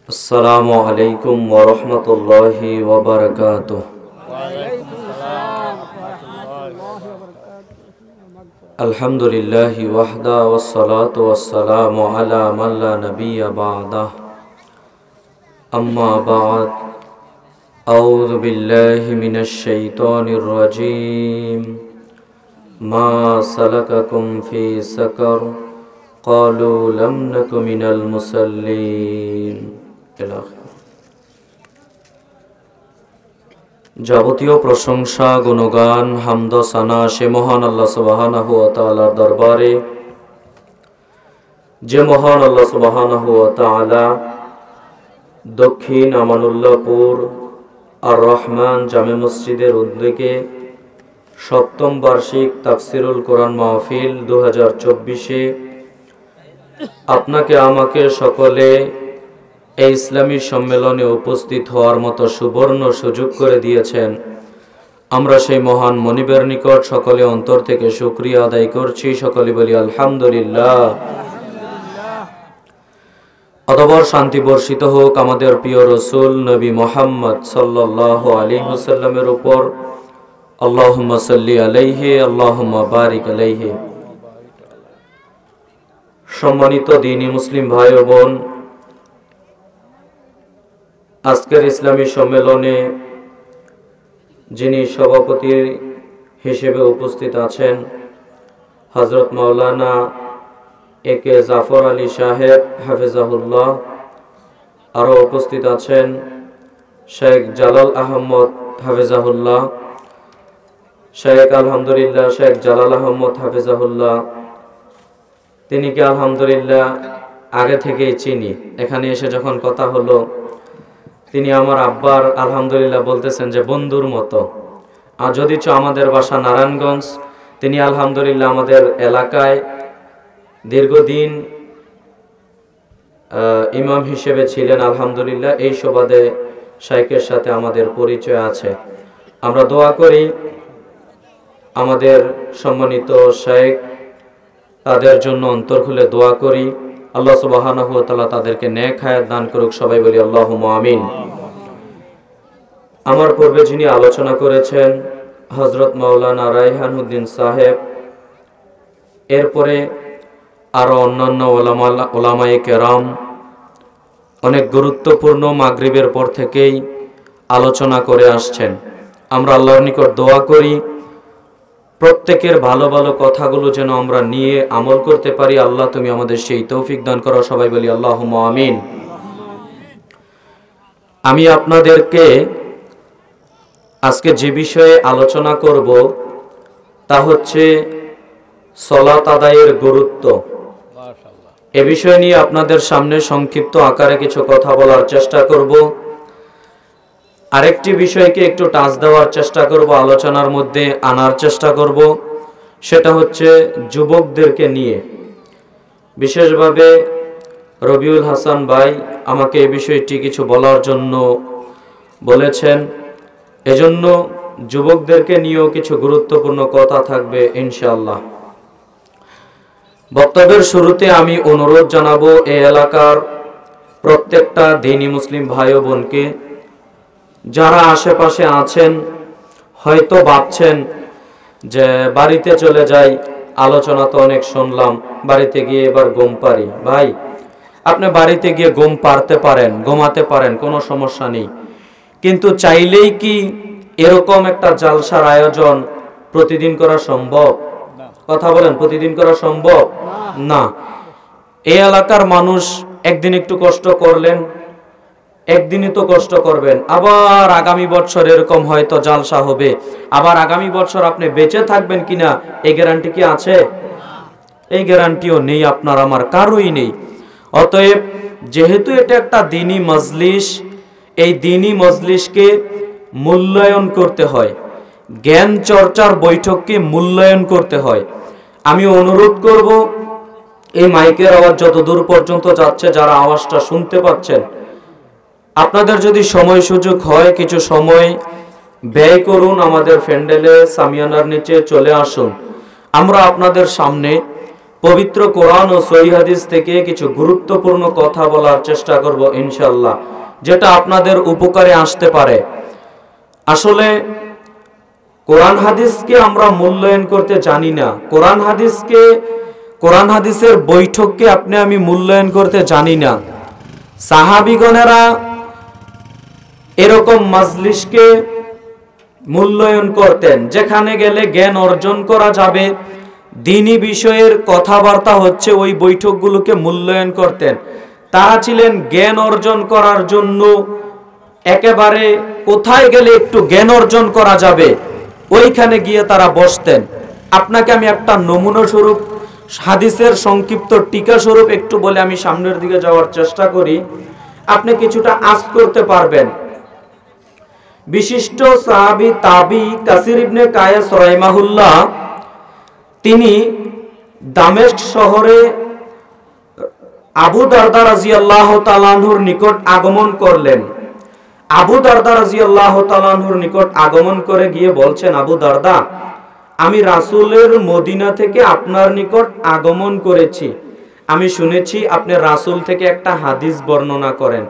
আসসালামু আলাইকুম ওয়া রাহমাতুল্লাহি ওয়া বারাকাতুহু। আলহামদুলিল্লাহি ওয়াহদা ওয়াসসালাতু ওয়াসসালামু আলা মান লা নাবিয়্যা বা'দা। আম্মা বা'দ। আউযু বিল্লাহি মিনাশ শাইতানির রাজীম। মা সালাকাকুম ফি সাকার ক্বালু লাম নাকু মিনাল মুসাল্লিন। যাবতীয় প্রশংসা, গুণগান, হামদ সানা সে মহান আল্লাহ সুবহানাহু ওয়া তাআলার দরবারে, যে মহান আল্লাহ সুবহানাহু ওয়া তাআলা দক্ষিণ আমানুল্লাহপুর আর রহমান জামে মসজিদের উদ্যোগে সপ্তম বার্ষিক তাফসিরুল কোরআন মাহফিল 2024-এ আপনাকে আমাকে সকলে এই ইসলামী সম্মেলনে উপস্থিত হওয়ার মতো সুবর্ণ সুযোগ করে দিয়েছেন। আমরা সেই মহান মনিবের নিকট সকলে অন্তর থেকে শুকরিয়া আদায় করছি। সকলে বলি আলহামদুলিল্লাহ। অতঃপর শান্তি বর্ষিত হোক আমাদের প্রিয় রসুল নবী মুহাম্মদ সাল্লাল্লাহু আলাইহি ওয়াসাল্লামের উপর। আল্লাহুম্মা সাল্লি আলাইহি আল্লাহুম্মা বারিক আলাইহি। সম্মানিত দ্বীনি মুসলিম ভাই ও বোন, আজকের ইসলামী সম্মেলনে যিনি সভাপতি হিসেবে উপস্থিত আছেন হযরত মাওলানা একে জাফর আলী সাহেব হাফিজাহুল্লাহ, আরও উপস্থিত আছেন শেখ জালাল আহমদ হাফিজাহুল্লাহ, শেখ আলহামদুলিল্লাহ শেখ জালাল আহমদ হাফিজাহুল্লাহ। তিনি কি আলহামদুলিল্লাহ আগে থেকেই চিনি। এখানে এসে যখন কথা হলো, তিনি আমার আব্বার আলহামদুলিল্লাহ বলতেছেন যে বন্ধুর মতো। আর যদিচ আমাদের বাসা নারায়ণগঞ্জ, তিনি আলহামদুলিল্লাহ আমাদের এলাকায় দীর্ঘদিন ইমাম হিসেবে ছিলেন। আলহামদুলিল্লাহ এই সুবাদে শাইখের সাথে আমাদের পরিচয় আছে। আমরা দোয়া করি আমাদের সম্মানিত শাইখ, তাদের জন্য অন্তর খুলে দোয়া করি। আল্লাহ সুবহানাহু ওয়া তাআলা তাদেরকে নেক হায়াত দান করুক। সবাই বলি আল্লাহুম্মা আমিন। আমার পূর্বে যিনি আলোচনা করেছেন হযরত মাওলানা রায়হান উদ্দিন সাহেব, এরপরে আরো অন্যান্য ওলামায়ে কেরাম অনেক গুরুত্বপূর্ণ মাগরিবের পর থেকেই আলোচনা করে আসছেন। আমরা আল্লাহর নিকট দোয়া করি প্রত্যেকের ভালো ভালো কথাগুলো যেন আমরা নিয়ে আমল করতে পারি। আল্লাহ তুমি আমাদের সেই তৌফিক দান করো। সবাই বলি আল্লাহুম্মা আমিন। আমি আপনাদেরকে আজকে যে বিষয়ে আলোচনা করব তা হচ্ছে সালাত আদায়ের গুরুত্ব। এ বিষয় নিয়ে আপনাদের সামনে সংক্ষিপ্ত আকারে কিছু কথা বলার চেষ্টা করব। আরেকটি বিষয়কে একটু টাচ দেওয়ার চেষ্টা করব, আলোচনার মধ্যে আনার চেষ্টা করব, সেটা হচ্ছে যুবকদেরকে নিয়ে। বিশেষভাবে রবিউল হাসান ভাই আমাকে এই বিষয়টি কিছু বলার জন্য বলেছেন, এজন্য যুবকদেরকে নিয়েও কিছু গুরুত্বপূর্ণ কথা থাকবে ইনশাআল্লাহ। বক্তব্যের শুরুতে আমি অনুরোধ জানাবো এই এলাকার প্রত্যেকটা দ্বীনি মুসলিম ভাই ও বোনকে, যারা আশেপাশে আছেন হয়তো ভাবছেন যে বাড়িতে চলে যাই, আলোচনা তো অনেক শুনলাম, বাড়িতে গিয়ে এবার ঘুম পারি। ভাই, আপনি বাড়িতে গিয়ে ঘুম পারতে পারেন, ঘুমাতে পারেন, কোনো সমস্যা নেই। কিন্তু চাইলেই কি এরকম একটা জালসার আয়োজন প্রতিদিন করা সম্ভব? কথা বলেন, প্রতিদিন করা সম্ভব না। এই এলাকার মানুষ একদিন একটু কষ্ট করলেন, একদিনই তো কষ্ট করবেন, আবার আগামী বছর এরকম হয়তো জালসা হবে, আবার আগামী বছর আপনি বেঁচে থাকবেন কিনা এই গ্যারান্টি কি আছে? এই গ্যারান্টিও নেই, আপনার আমার কারোই নেই। অতএব যেহেতু এটা একটা দ্বীনি মজলিস, এই দ্বীনি মজলিসকে মূল্যায়ন করতে হয়, জ্ঞান চর্চার বৈঠককে মূল্যায়ন করতে হয়। আমি অনুরোধ করব এই মাইকের আওয়াজ যত দূর পর্যন্ত যাচ্ছে, যারা আওয়াজটা শুনতে পাচ্ছেন, আপনাদের যদি সময় সুযোগ হয় কিছু সময় ব্যয় করুন, আমাদের প্যান্ডেলে সামিয়ানার নিচে চলে আসুন। আমরা আপনাদের সামনে পবিত্র কোরআন ও সহিহ হাদিস থেকে কিছু গুরুত্বপূর্ণ কথা বলার চেষ্টা করব ইনশাআল্লাহ, যেটা আপনাদের উপকারে আসতে পারে। আসলে কোরআন হাদিসকে আমরা মূল্যায়ন করতে জানি না। কোরআন হাদিসের বৈঠককে আপনি আমি মূল্যায়ন করতে জানি না। সাহাবীগণেরা এরকম মাজলিসকে মূল্যায়ন করতেন, যেখানে গেলে জ্ঞান অর্জন করা যাবে, দ্বীনি বিষয়ের কথাবার্তা হচ্ছে, ওই বৈঠকগুলোকে মূল্যায়ন করতেন। তারা ছিলেন জ্ঞান অর্জন করার জন্য, একেবারে কোথায় গেলে একটু জ্ঞান অর্জন করা যাবে ওইখানে গিয়ে তারা বসতেন। আপনাকে আমি একটা নমুনা স্বরূপ, হাদিসের সংক্ষিপ্ত টিকা স্বরূপ একটু বলে আমি সামনের দিকে যাওয়ার চেষ্টা করি, আপনি কিছুটা আঁচ করতে পারবেন। বিশিষ্ট সাহাবী তাবি কাসির ইবনে কায়েস রাহিমাহুল্লাহ, তিনি দামেস্ক শহরে আবু দারদা রাদিয়াল্লাহু তাআলা আনহুর নিকট আগমন করলেন। আবু দারদা রাদিয়াল্লাহু তাআলা আনহুর নিকট আগমন করে গিয়ে বলছেন, আবু দারদা, আমি রাসূলের মদিনা থেকে আপনার নিকট আগমন করেছি। আমি শুনেছি আপনি রাসূল থেকে একটা হাদিস বর্ণনা করেন।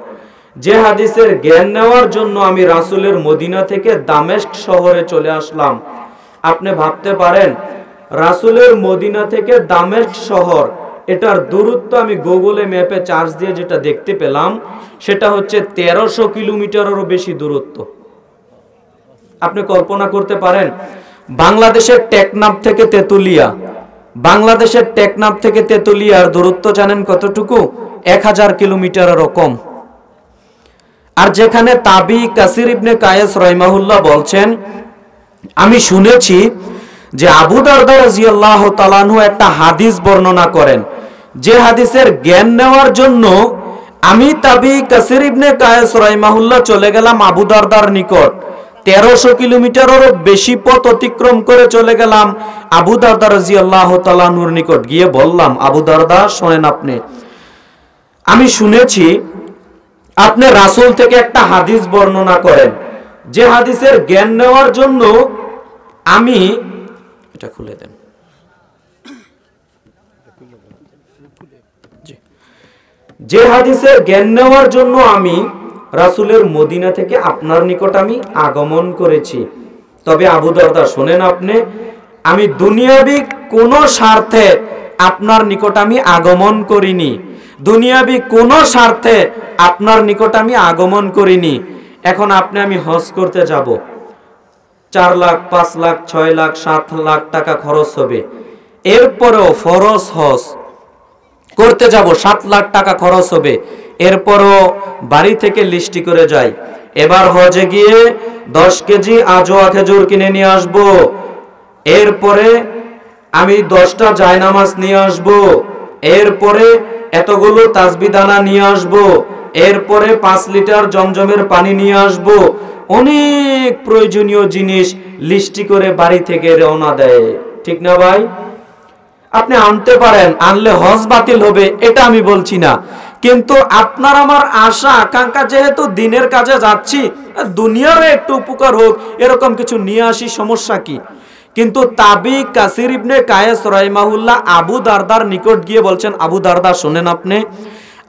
যে হাদিসের জ্ঞান নেওয়ার জন্য আমি রাসূলের মদিনা থেকে দামেস্ক শহরে চলে আসলাম। আপনি ভাবতে পারেন রাসূলের মদিনা থেকে দামেস্ক শহর, এটার দূরত্ব আমি গুগলে ম্যাপে চার্জ দিয়ে যেটা দেখতে পেলাম, সেটা হচ্ছে 1300 কিলোমিটারেরও বেশি দূরত্ব। আপনি কল্পনা করতে পারেন বাংলাদেশের টেকনাফ থেকে তেতুলিয়ার দূরত্ব জানেন কতটুকু? 1000 কিলোমিটারেরও কম। আর যেখানে তাবি কাসির ইবনে কায়েস রাহিমাহুল্লাহ বলছেন, আমি শুনেছি যে আবু দারদা রাদিয়াল্লাহু তাআলা আনহু একটা হাদিস বর্ণনা করেন, যে হাদিসের জ্ঞান নেওয়ার জন্য আমি তাবি কাসির ইবনে কায়েস রাহিমাহুল্লাহ চলে গেলাম আবু দারদার নিকট। 1300 কিলোমিটারেরও বেশি পথ অতিক্রম করে চলে গেলাম আবু দারদা রাদিয়াল্লাহু তাআলা আনহুর নিকট। গিয়ে বললাম, আবু দারদা শোনেন, আমি শুনেছি আপনি রাসূল থেকে একটা হাদিস বর্ণনা করেন, যে হাদিসের জ্ঞান নেওয়ার জন্য আমি, এটা খুলে দেন, যে হাদিসের জ্ঞান নেওয়ার জন্য আমি রাসূলের মদিনা থেকে আপনার নিকট আমি আগমন করেছি। তবে আবু দারদা শোনেন, আমি দুনিয়াবি কোনো স্বার্থে আপনার নিকট আমি আগমন করিনি। এখন আমি হজ করতে যাব, 4 লাখ 5 লাখ 6 লাখ 7 লাখ টাকা খরচ হবে। এরপরেও ফরজ হজ করতে যাব, 7 লাখ টাকা খরচ হবে। এরপরও বাড়ি থেকে লিস্টি করে যাই, এবার হজে গিয়ে 10 কেজি আজোয়া খেজুর কিনে নিয়ে আসব। এরপরে আমি 10টা জায়নামাজ নিয়ে আসব। এরপরে এতগুলো তাসবিহ দানা নিয়ে আসব। এরপরে 5 লিটার জমজমের পানি নিয়ে আসব। অনেক প্রয়োজনীয় জিনিস লিস্টি করে বাড়ি থেকে রওনা দেয়, ঠিক না ভাই? আপনি আনতে পারেন, আনলে হজ বাতিল হবে এটা আমি বলছি না, কিন্তু আপনার আমার আশা আকাঙ্ক্ষা, যেহেতু দিনের কাজে যাচ্ছি, দুনিয়ারও একটু উপকার হোক, এরকম কিছু নিয়ে আসি, সমস্যা কি? কিন্তু তাবি কাসির ইবনে কায়েস রাহিমাহুল্লাহ আবু দারদার নিকট গিয়ে বলছেন, আবু দারদা শোনেন,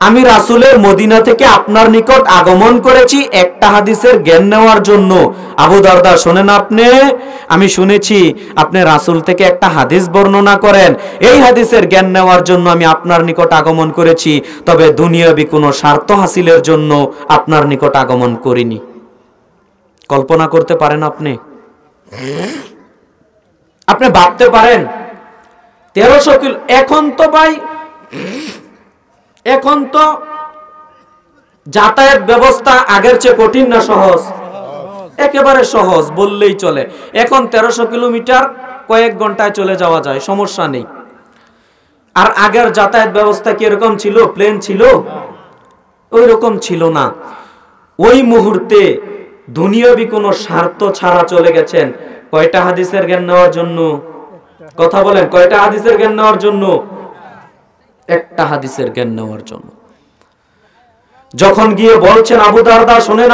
আমি রাসূলের মদিনা থেকে আপনার নিকট আগমন করেছি একটা হাদিসের জ্ঞান নেওয়ার জন্য। আবু দারদা শোনেন, আমি শুনেছি আপনি রাসূল থেকে একটা হাদিস বর্ণনা করেন, এই হাদিসের জ্ঞান নেওয়ার জন্য আমি আপনার নিকট আগমন করেছি, তবে দুনিয়াবি কোনো স্বার্থ হাসিলের জন্য আপনার নিকট আগমন করিনি। কল্পনা করতে পারেন? আপনি ভাবতে পারেন 1300 কিলো। এখন তো যাতায়াত ব্যবস্থা আগের চেয়ে কঠিন না সহজ? একেবারে সহজ বললেই চলে। এখন 1300 কিলোমিটার কয়েক ঘন্টায় চলে যাওয়া যায়, সমস্যা নেই। আর আগের যাতায়াত ব্যবস্থা কি এরকম ছিল? প্লেন ছিল? ওই রকম ছিল না। ওই মুহূর্তে দুনিয়াবি কোনো স্বার্থ ছাড়া চলে গেছেন। কয়টা হাদিসের জ্ঞান নেওয়ার জন্য? কথা বলেন, কয়টা হাদিসের জ্ঞান নেওয়ার জন্য? একটা হাদিসের জ্ঞান নেওয়ার জন্য। যখন গিয়ে বলছেন, আবু দারদা শোনেন,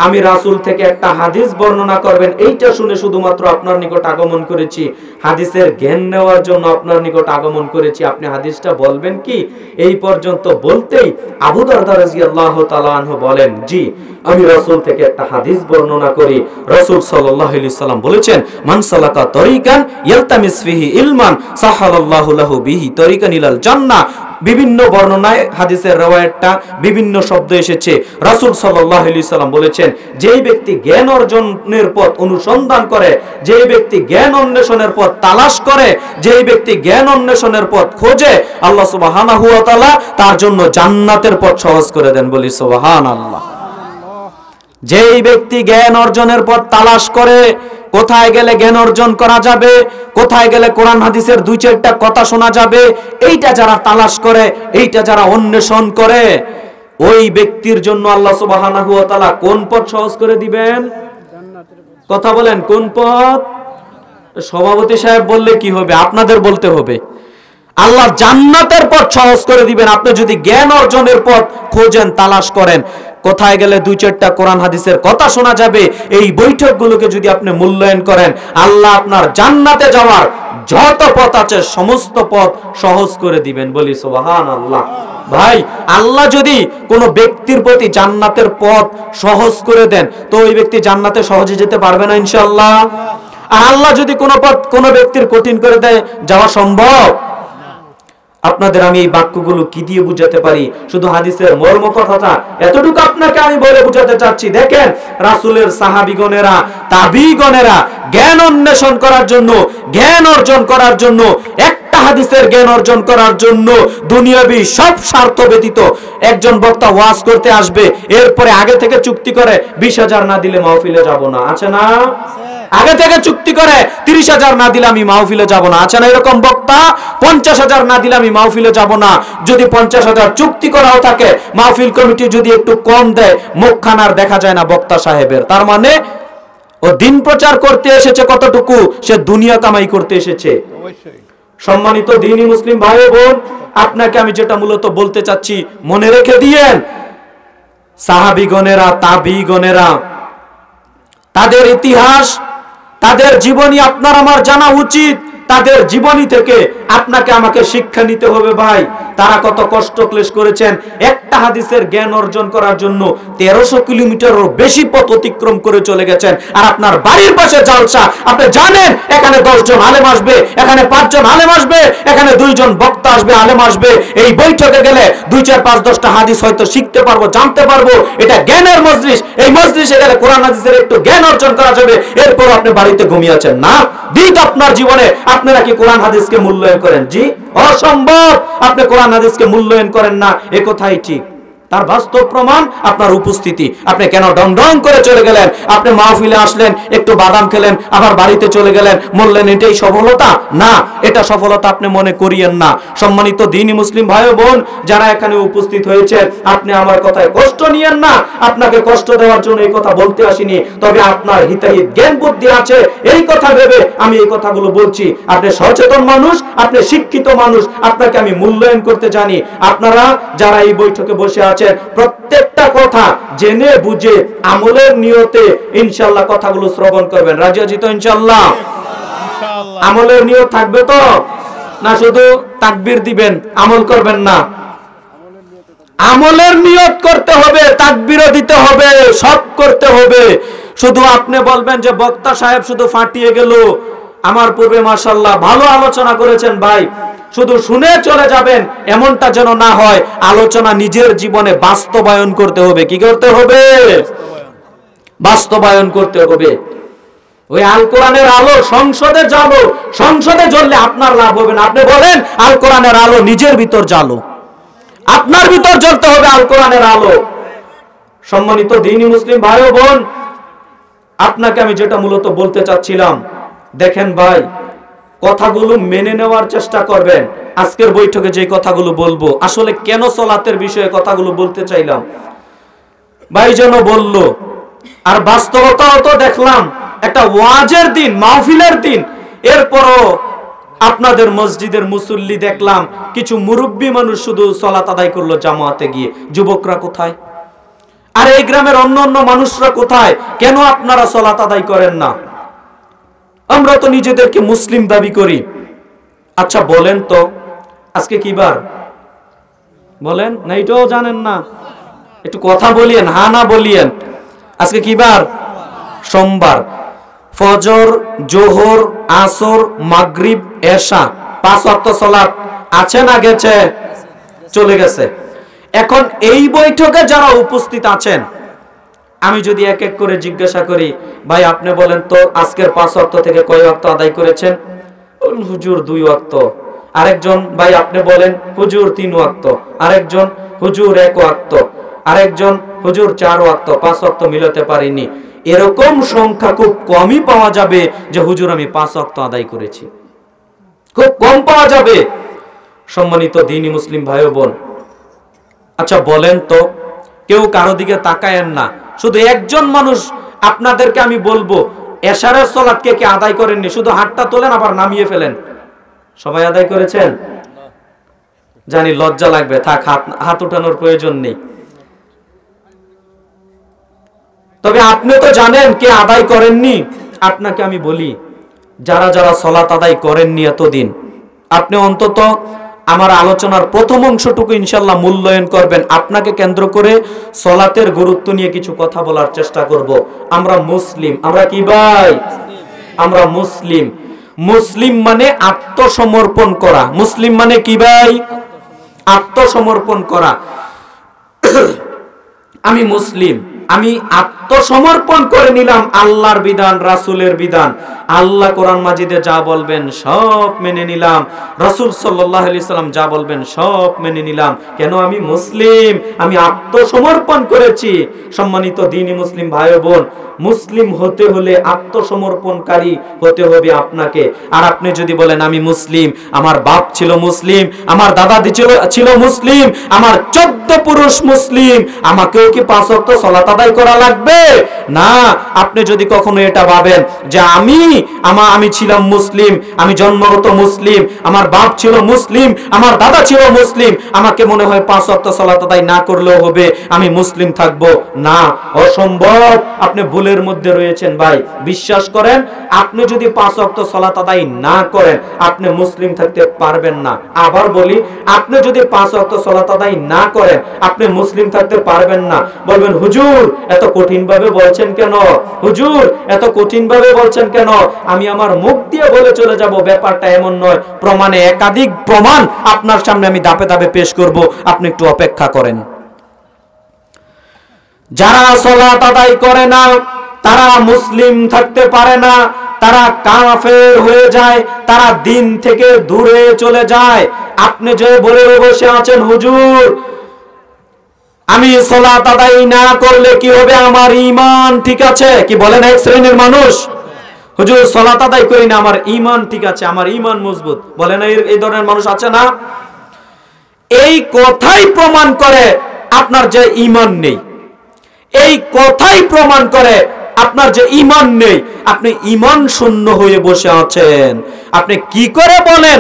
আমি রাসূল থেকে একটা হাদিস বর্ণনা করবেন, এইটা শুনে শুধুমাত্র আপনার নিকট আগমন করেছি, হাদিসের জ্ঞান নেওয়ার জন্য আপনার নিকট আগমন করেছি, আপনি হাদিসটা বলবেন কি? এই পর্যন্ত বলতেই আবু দারদা রাদিয়াল্লাহু তাআলা আনহু বলেন, জি আমি রাসূল থেকে একটা হাদিস বর্ণনা করি। রাসূল সাল্লাল্লাহু আলাইহি সাল্লাম বলেছেন, মান সালাকা তরিকান ইয়ালতামিস ফিহি ইলমান সাহালাল্লাহু লাহু বিহি তরিকান ইলাল জান্নাহ। বিভিন্ন বর্ণনায় হাদিসের রওয়ায়াতটা বিভিন্ন শব্দ এসেছে। রাসূল সাল্লাল্লাহু আলাইহি সাল্লাম বলেছেন, যেই ব্যক্তি জ্ঞান অর্জনের পথ অনুসন্ধান করে, যেই ব্যক্তি জ্ঞান অন্বেষণের পথ তালাশ করে, যেই ব্যক্তি জ্ঞান অন্বেষণের পথ খোঁজে, আল্লাহ সুবহানাহু ওয়া তাআলা তার জন্য জান্নাতের পথ সহজ করে দেন। বলি সুবহানাল্লাহ। যেই ব্যক্তি জ্ঞান অর্জনের পথ তালাশ করে, কোথায় গেলে জ্ঞান অর্জন করা যাবে, কোথায় গেলে কোরআন হাদিসের দুই চারটা কথা শোনা যাবে, এইটা যারা তালাশ করে, এইটা যারা অন্বেষণ করে, ওই ব্যক্তির জন্য আল্লাহ সুবহানাহু ওয়া তাআলা কোন পথ সহজ করে দিবেন? কথা বলেন, কোন পথ? সভাপতি সাহেব বললে কি হবে? আপনাদের বলতে হবে। আল্লাহ জান্নাতের পথ সহজ করে দিবেন আপনি যদি জ্ঞান অর্জনের পথ খোঁজেন, তালাশ করেন। কোথায় গেলে দুই চারটা কোরআন হাদিসের কথা শোনা যাবে, এই বৈঠকগুলোকে যদি আপনি মূল্যায়ন করেন, আল্লাহ আপনার জান্নাতে যাওয়ার যত পথ আছে সমস্ত পথ সহজ করে দিবেন। বলি সুবহানাল্লাহ। ভাই, আল্লাহ যদি কোনো ব্যক্তির প্রতি জান্নাতের পথ সহজ করে দেন, তো ওই ব্যক্তি জান্নাতে সহজে যেতে পারবে না ইনশাআল্লাহ। আর আল্লাহ যদি কোনো পথ কোনো ব্যক্তির কঠিন করে দেয়, যাওয়া সম্ভব? আপনাদের আমি এই বাক্যগুলো কি দিয়ে বুঝাতে পারি? শুধু হাদিসের মর্ম কথাটা এতটুকু আপনাকে আমি বলে বুঝাতে চাচ্ছি। দেখেন, রাসূলের সাহাবীগণেরা, তাবিগণেরা জ্ঞান অন্বেষণ করার জন্য, জ্ঞান অর্জন করার জন্য, একটা হাদিসের জ্ঞান অর্জন করার জন্য দুনিয়াবি সব স্বার্থ ব্যতীত একজন বক্তা ওয়াজ করতে আসবে, এরপরে আগে থেকে চুক্তি করে 20,000 না দিলে মাহফিলে যাব না, আছে না? আগে থেকে চুক্তি করে 30,000 না দিলে আমি মাহফিলে যাব না, আছে না এরকম বক্তা? 50,000 না দিলে আমি মাহফিলে যাব না। যদি 50,000 চুক্তি করাও থাকে, মাহফিল কমিটি যদি একটু কম দেয়, মুখখানার দেখা যায় না বক্তা সাহেবের। তার মানে ও দিন প্রচার করতে এসেছে কতটুকু, সে দুনিয়া কামাই করতে এসেছে। সম্মানিত দ্বীনি মুসলিম ভাই বোন, আপনাকে আমি যেটা মূলত বলতে চাচ্ছি মনে রেখে দিয়েন, সাহাবীগণেরা, তাবিগণেরা, তাদের ইতিহাস, তাদের জীবনী আপনার আমার জানা উচিত। তাদের জীবনী থেকে আপনাকে আমাকে শিক্ষা নিতে হবে। ভাই, তারা কত কষ্ট ক্লেশ করেছেন একটা হাদিসের জ্ঞান অর্জন করার জন্য। 1300 কিলোমিটারও বেশি পথ অতিক্রম করে চলে গেছেন। আর আপনার বাড়ির পাশে জালসা, আপনি জানেন এখানে 10 জন আলেম আসবে, এখানে 5 জন আলেম আসবে, এখানে 2 জন বক্তা আসবে, আলেম আসবে। এই বৈঠকে গেলে 2, 4, 5, 10টা হাদিস হয়তো শিখতে পারবো, জানতে পারবো। এটা জ্ঞানের মজলিস। এই মজলিসে গেলে কোরআন হাদিসের একটু জ্ঞান অর্জন করা যাবে। এরপর আপনি বাড়িতে ঘুমিয়ে আছেন না। দিক আপনার জীবনে আপনারা কি কোরআন হাদিসকে মূল্যায়ন করেন? জি, অসম্ভব। আপনি কোরআন হাদিসকে মূল্যায়ন করেন না, এ কথাই ঠিক। তার বাস্তব প্রমাণ আপনার উপস্থিতি। আপনি কেন ডং করে চলে গেলেন? আপনি মাহফিলে আসলেন, একটু বাদাম খেলেন, আবার বাড়িতে চলে গেলেন, বললেন এটাই সফলতা? না, এটা সফলতা আপনি মনে করিয়েন না। সম্মানিত দ্বীনি মুসলিম ভাই বোন যারা এখানে উপস্থিত হয়েছে, আপনি আমার কথায় কষ্ট নিয়েন না। আপনাকে কষ্ট দেওয়ার জন্য এই কথা বলতে আসিনি, তবে আপনার হিতাহিত জ্ঞান বুদ্ধি আছে এই কথা ভেবে আমি এই কথাগুলো বলছি। আপনি সচেতন মানুষ, আপনি শিক্ষিত মানুষ, আপনাকে আমি মূল্যায়ন করতে জানি। আপনারা যারা এই বৈঠকে বসে আছেন, প্রত্যেকটা কথা জেনে বুঝে আমলের নিয়তে ইনশাআল্লাহ কথাগুলো শ্রবণ করবেন। রাজি আছি তো ইনশাআল্লাহ? আমলের নিয়ত থাকবে তো? না শুধু তাকবীর দিবেন, আমল করবেন না? আমলের নিয়ত করতে হবে, তাকবীরও দিতে হবে, সব করতে হবে। শুধু আপনি বলবেন যে বক্তা সাহেব শুধু ফাটিয়ে গেল, আমার পূর্বে মাশাআল্লাহ ভালো আলোচনা করেছেন ভাই, শুধু শুনে চলে যাবেন, এমনটা যেন না হয়। আলোচনা নিজের জীবনে বাস্তবায়ন করতে হবে। কি করতে হবে? বাস্তবায়ন করতে হবে। ওই আল কোরআনের আলো সংসদে জ্বালো, সংসদে জ্বললে আপনার লাভ হবে না। আপনি বলেন আল কোরআনের আলো নিজের ভিতর জ্বালো, আপনার ভিতর জ্বলতে হবে আল কোরআনের আলো। সম্মানিত দ্বীনি মুসলিম ভাই ও বোন, আপনাকে আমি যেটা মূলত বলতে চাচ্ছিলাম, দেখেন ভাই, কথাগুলো মেনে নেওয়ার চেষ্টা করবেন। আজকের বৈঠকে যে কথাগুলো বলবো, আসলে কেন সালাতের বিষয়ে কথাগুলো বলতে চাইলাম, ভাই যেন বলল। আর বাস্তবতাও তো দেখলাম, একটা ওয়াজের দিন, মাহফিলের দিন, এরপরও আপনাদের মসজিদের মুসল্লি দেখলাম কিছু মুরব্বী মানুষ শুধু সালাত আদায় করলো জামাতে গিয়ে। যুবকরা কোথায়? আর এই গ্রামের অন্য অন্য মানুষরা কোথায়? কেন আপনারা সালাত আদায় করেন না? আমরা তো নিজেদেরকে মুসলিম দাবি করি। আচ্ছা বলেন তো আজকে কি বার? বলেন না, এটাও জানেন না? একটু কথা বলিয়েন, হা না বলিয়েন। আজকে কি বার? সোমবার। ফজর, জোহর, আসর, মাগরিব, এশা 5 ওয়াক্ত সালাত আছে না গেছে? চলে গেছে। এখন এই বৈঠকে যারা উপস্থিত আছেন, আমি যদি এক এক করে জিজ্ঞাসা করি, ভাই আপনি বলেন তো আজকের 5 ওয়াক্ত থেকে কয় ওয়াক্ত আদায় করেছেন? হুজুর 2 ওয়াক্ত। আরেকজন, ভাই আপনি বলেন, হুজুর 3 ওয়াক্ত। আরেকজন, হুজুর 1 ওয়াক্ত। আরেকজন, হুজুর 4 ওয়াক্ত, 5 ওয়াক্ত মিলাতে পারিনি। এরকম সংখ্যা খুব কমই পাওয়া যাবে যে হুজুর আমি 5 ওয়াক্ত আদায় করেছি, খুব কম পাওয়া যাবে। সম্মানিত দ্বীনি মুসলিম ভাই ও বোন, আচ্ছা বলেন তো, কেউ কারো দিকে তাকায়েন না, শুধু একজন মানুষ আপনাদেরকে আমি বলবো, এশারের সালাত কে কে আদায় করেননি? শুধু হাতটা তোলেন আবার নামিয়ে ফেলেন। সবাই আদায় করেছেন? জানি লজ্জা লাগবে, থাক, হাত উঠানোর প্রয়োজন নেই। তবে আপনি তো জানেন কে আদায় করেননি। আপনাকে আমি বলি, যারা যারা সালাত আদায় করেননি এতদিন, আপনি অন্তত আমার আলোচনার প্রথম অংশটুকু ইনশাআল্লাহ মূল্যায়ন করবেন। আপনাকে কেন্দ্র করে সালাতের গুরুত্ব নিয়ে কিছু কথা বলার চেষ্টা করব। আমরা মুসলিম। আমরা কি ভাই? আমরা মুসলিম। মুসলিম মানে আত্মসমর্পণ করা। মুসলিম মানে কি ভাই? আত্মসমর্পণ করা। আমি মুসলিম, আমি আত্মসমর্পণ করে নিলাম আল্লাহর বিধান, রাসূলের বিধান। আল্লাহ কোরআন মাজিদে যা বলবেন সব মেনে নিলাম, রাসূল সাল্লাল্লাহু আলাইহি সাল্লাম যা বলবেন সব মেনে নিলাম। কেন? আমি মুসলিম, আমি আত্মসমর্পণ করেছি। সম্মানিত দ্বীনি মুসলিম ভাই ও বোন, মুসলিম হতে হলে আত্মসমর্পণকারী হতে হবে আপনাকে। আর আপনি যদি বলেন আমি মুসলিম, আমার বাপ ছিল মুসলিম, আমার দাদা ছিল মুসলিম, আমার 14 পুরুষ মুসলিম, আমাকেও কি 5 ওয়াক্ত সালাত আদায় করা লাগবে? না। আপনি যদি কখনো এটা ভাবেন যে আমি ছিলাম মুসলিম, আমি জন্মগত মুসলিম, আমার বাপ ছিল মুসলিম, আমার দাদা ছিল মুসলিম, আমাকে মনে হয় 5 ওয়াক্ত সালাত আদায় না করলেও হবে, আমি মুসলিম থাকবো না, অসম্ভব। আপনি ভুলের মধ্যে রয়েছেন ভাই। বিশ্বাস করেন, আপনি যদি 5 ওয়াক্ত সালাত আদায় না করেন, আপনি মুসলিম থাকতে পারবেন না। আবার বলি, আপনি যদি 5 ওয়াক্ত সালাত আদায় না করেন, আপনি মুসলিম থাকতে পারবেন না। বলবেন হুজুর এত কঠিন ভাবে বলছেন কেন? হুজুর এত কঠিন ভাবে বলছেন কেন? আমি আমার মুখ দিয়ে বলে চলে যাব, ব্যাপারটা এমন নয়। প্রমাণে একাধিক প্রমাণ আপনার সামনে আমি ধাপে ধাপে পেশ করব, আপনি একটু অপেক্ষা করেন। যারা সালাত আদায় করে না তারা মুসলিম থাকতে পারে না, তারা কাফের হয়ে যায়, তারা দিন থেকে দূরে চলে যায়। আপনি যে বলে বসে আছেন হুজুর আমি সালাত আদায় না করলে কি হবে? আমার ঈমান ঠিক আছে। কি বলেন এক শ্রেণীর মানুষ? হুজুর সালাত আদায় করি না, আমার ঈমান ঠিক আছে, আমার ঈমান মজবুত। বলেন এই ধরনের মানুষ আছে না? এই কথাই প্রমাণ করে আপনার যে ঈমান নেই। এই কথাই প্রমাণ করে আপনার যে ঈমান নেই। আপনি ঈমান শূন্য হয়ে বসে আছেন। আপনি কি করে বলেন?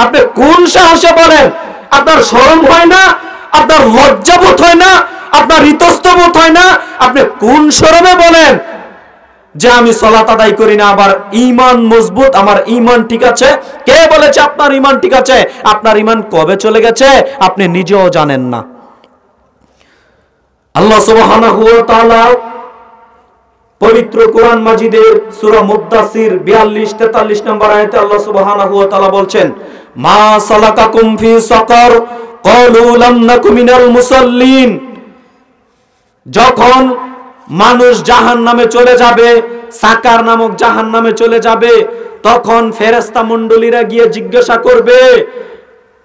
আপনি কোন সাহসে বলেন? আপনার শরম হয় না? আপনার লজ্জাবোধ হয় না? আপনার ইতস্তবোধ হয় না? আপনি কোন শরমে বলেন যে আমি সালাত আদায় করি না, আবার ঈমান মজবুত, আমার ঈমান ঠিক আছে? কে বলেছে আপনার ঈমান ঠিক আছে? আপনার ঈমান কবে চলে গেছে আপনি নিজেও জানেন না। আল্লাহ সুবহানাহু ওয়া তাআলা পবিত্র কোরআন মাজিদের সূরা মুদ্দাসির 42-43 নম্বর আয়াতে আল্লাহ সুবহানাহু ওয়া তাআলা বলছেন, মা সালাকাকুম ফি সাকার ক্বালু লাম নাকু মিনাল মুসাল্লিন। যখন মানুষ জাহান্নামে চলে যাবে, সাকার নামক জাহান্নামে চলে যাবে, তখন ফেরেশতা মণ্ডলীরা গিয়ে জিজ্ঞাসা করবে,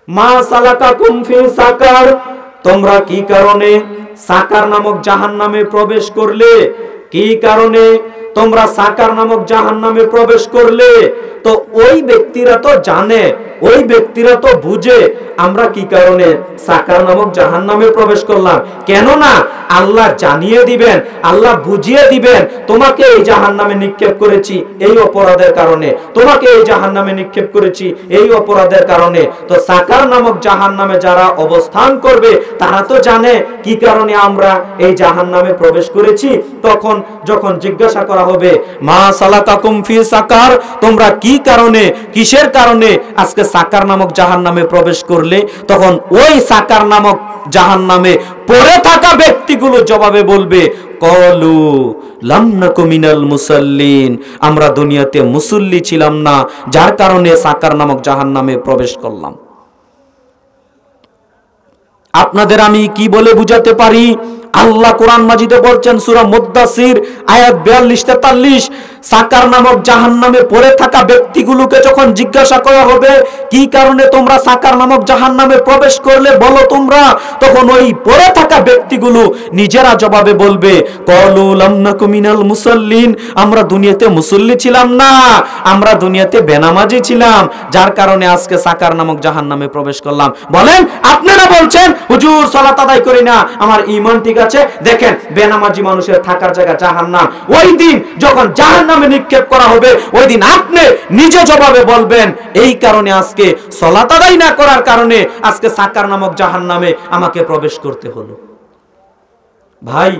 মা সালাকাকুম ফি সাকার, তোমরা কি কারণে সাকার নামক জাহান্নামে প্রবেশ করলে? কি কারণে তোমরা সাকার নামক জাহান্নামে প্রবেশ করলে? তো ওই ব্যক্তিরা তো জানে ওই ব্যক্তিরা তো বুঝে আমরা কি কারণে সাকার নামক জাহান্নামে প্রবেশ করলাম। কেননা আল্লাহ জানিয়ে দিবেন, আল্লাহ বুঝিয়ে দিবেন, তোমাকে এই জাহান্নামে নিক্ষেপ করেছি এই অপরাধের কারণে, তোমাকে এই জাহান্নামে নিক্ষেপ করেছি এই অপরাধের কারণে। তো সাকার নামক জাহান্নামে যারা অবস্থান করবে তারা তো জানে কি কারণে আমরা এই জাহান্নামে প্রবেশ করেছি। তখন যখন জিজ্ঞাসা করা হবে মা সালাকাকুম ফি সাকার, তোমরা কি কারণে, কিসের কারণে আজকে সাকার নামক জাহান্নামে প্রবেশ করলে, তখন ওই সাকার নামক জাহান্নামে পড়ে থাকা ব্যক্তিগুলো জবাবে বলবে কলু লাম নাকু মিনাল মুসাল্লিন, আমরা দুনিয়াতে মুসল্লি ছিলাম না, যার কারণে সাকার নামক জাহান্নামে প্রবেশ করলাম। আপনাদের আমি কি বলে বুঝাতে পারি? আল্লাহ কোরআন মাজিদে বলছেন সূরা মুদ্দাসির আয়াত 42-43, সাকার নামক জাহান্নামে পড়ে থাকা ব্যক্তিগুলোকে যখন জিজ্ঞাসা করা হবে কি কারণে তোমরা সাকার নামক জাহান্নামে প্রবেশ করলে বলো তোমরা, তখন ওই পড়ে থাকা ব্যক্তিগুলো নিজেরা জবাবে বলবে ক্বালু লাম নাকু মিনাল মুসাল্লিন, আমরা দুনিয়াতে মুসল্লি ছিলাম না, আমরা দুনিয়াতে বেনামাজি ছিলাম, যার কারণে আজকে সাকার নামক জাহান্নামে প্রবেশ করলাম। বলেন আপনারা বলছেন হুজুর সালাত আদায় করি না, আমার ঈমান ঠিক আছে, দেখেন বেনামাজি মানুষের থাকার জায়গা জাহান্নাম। ওই দিন যখন জাহান্নামে নিক্ষেপ করা হবে ওই দিন আপনি নিজে জবাবে বলবেন এই কারণে আজকে সালাত আদায় না করার কারণে আজকে সাকার নামক জাহান্নামে আমাকে প্রবেশ করতে হলো। ভাই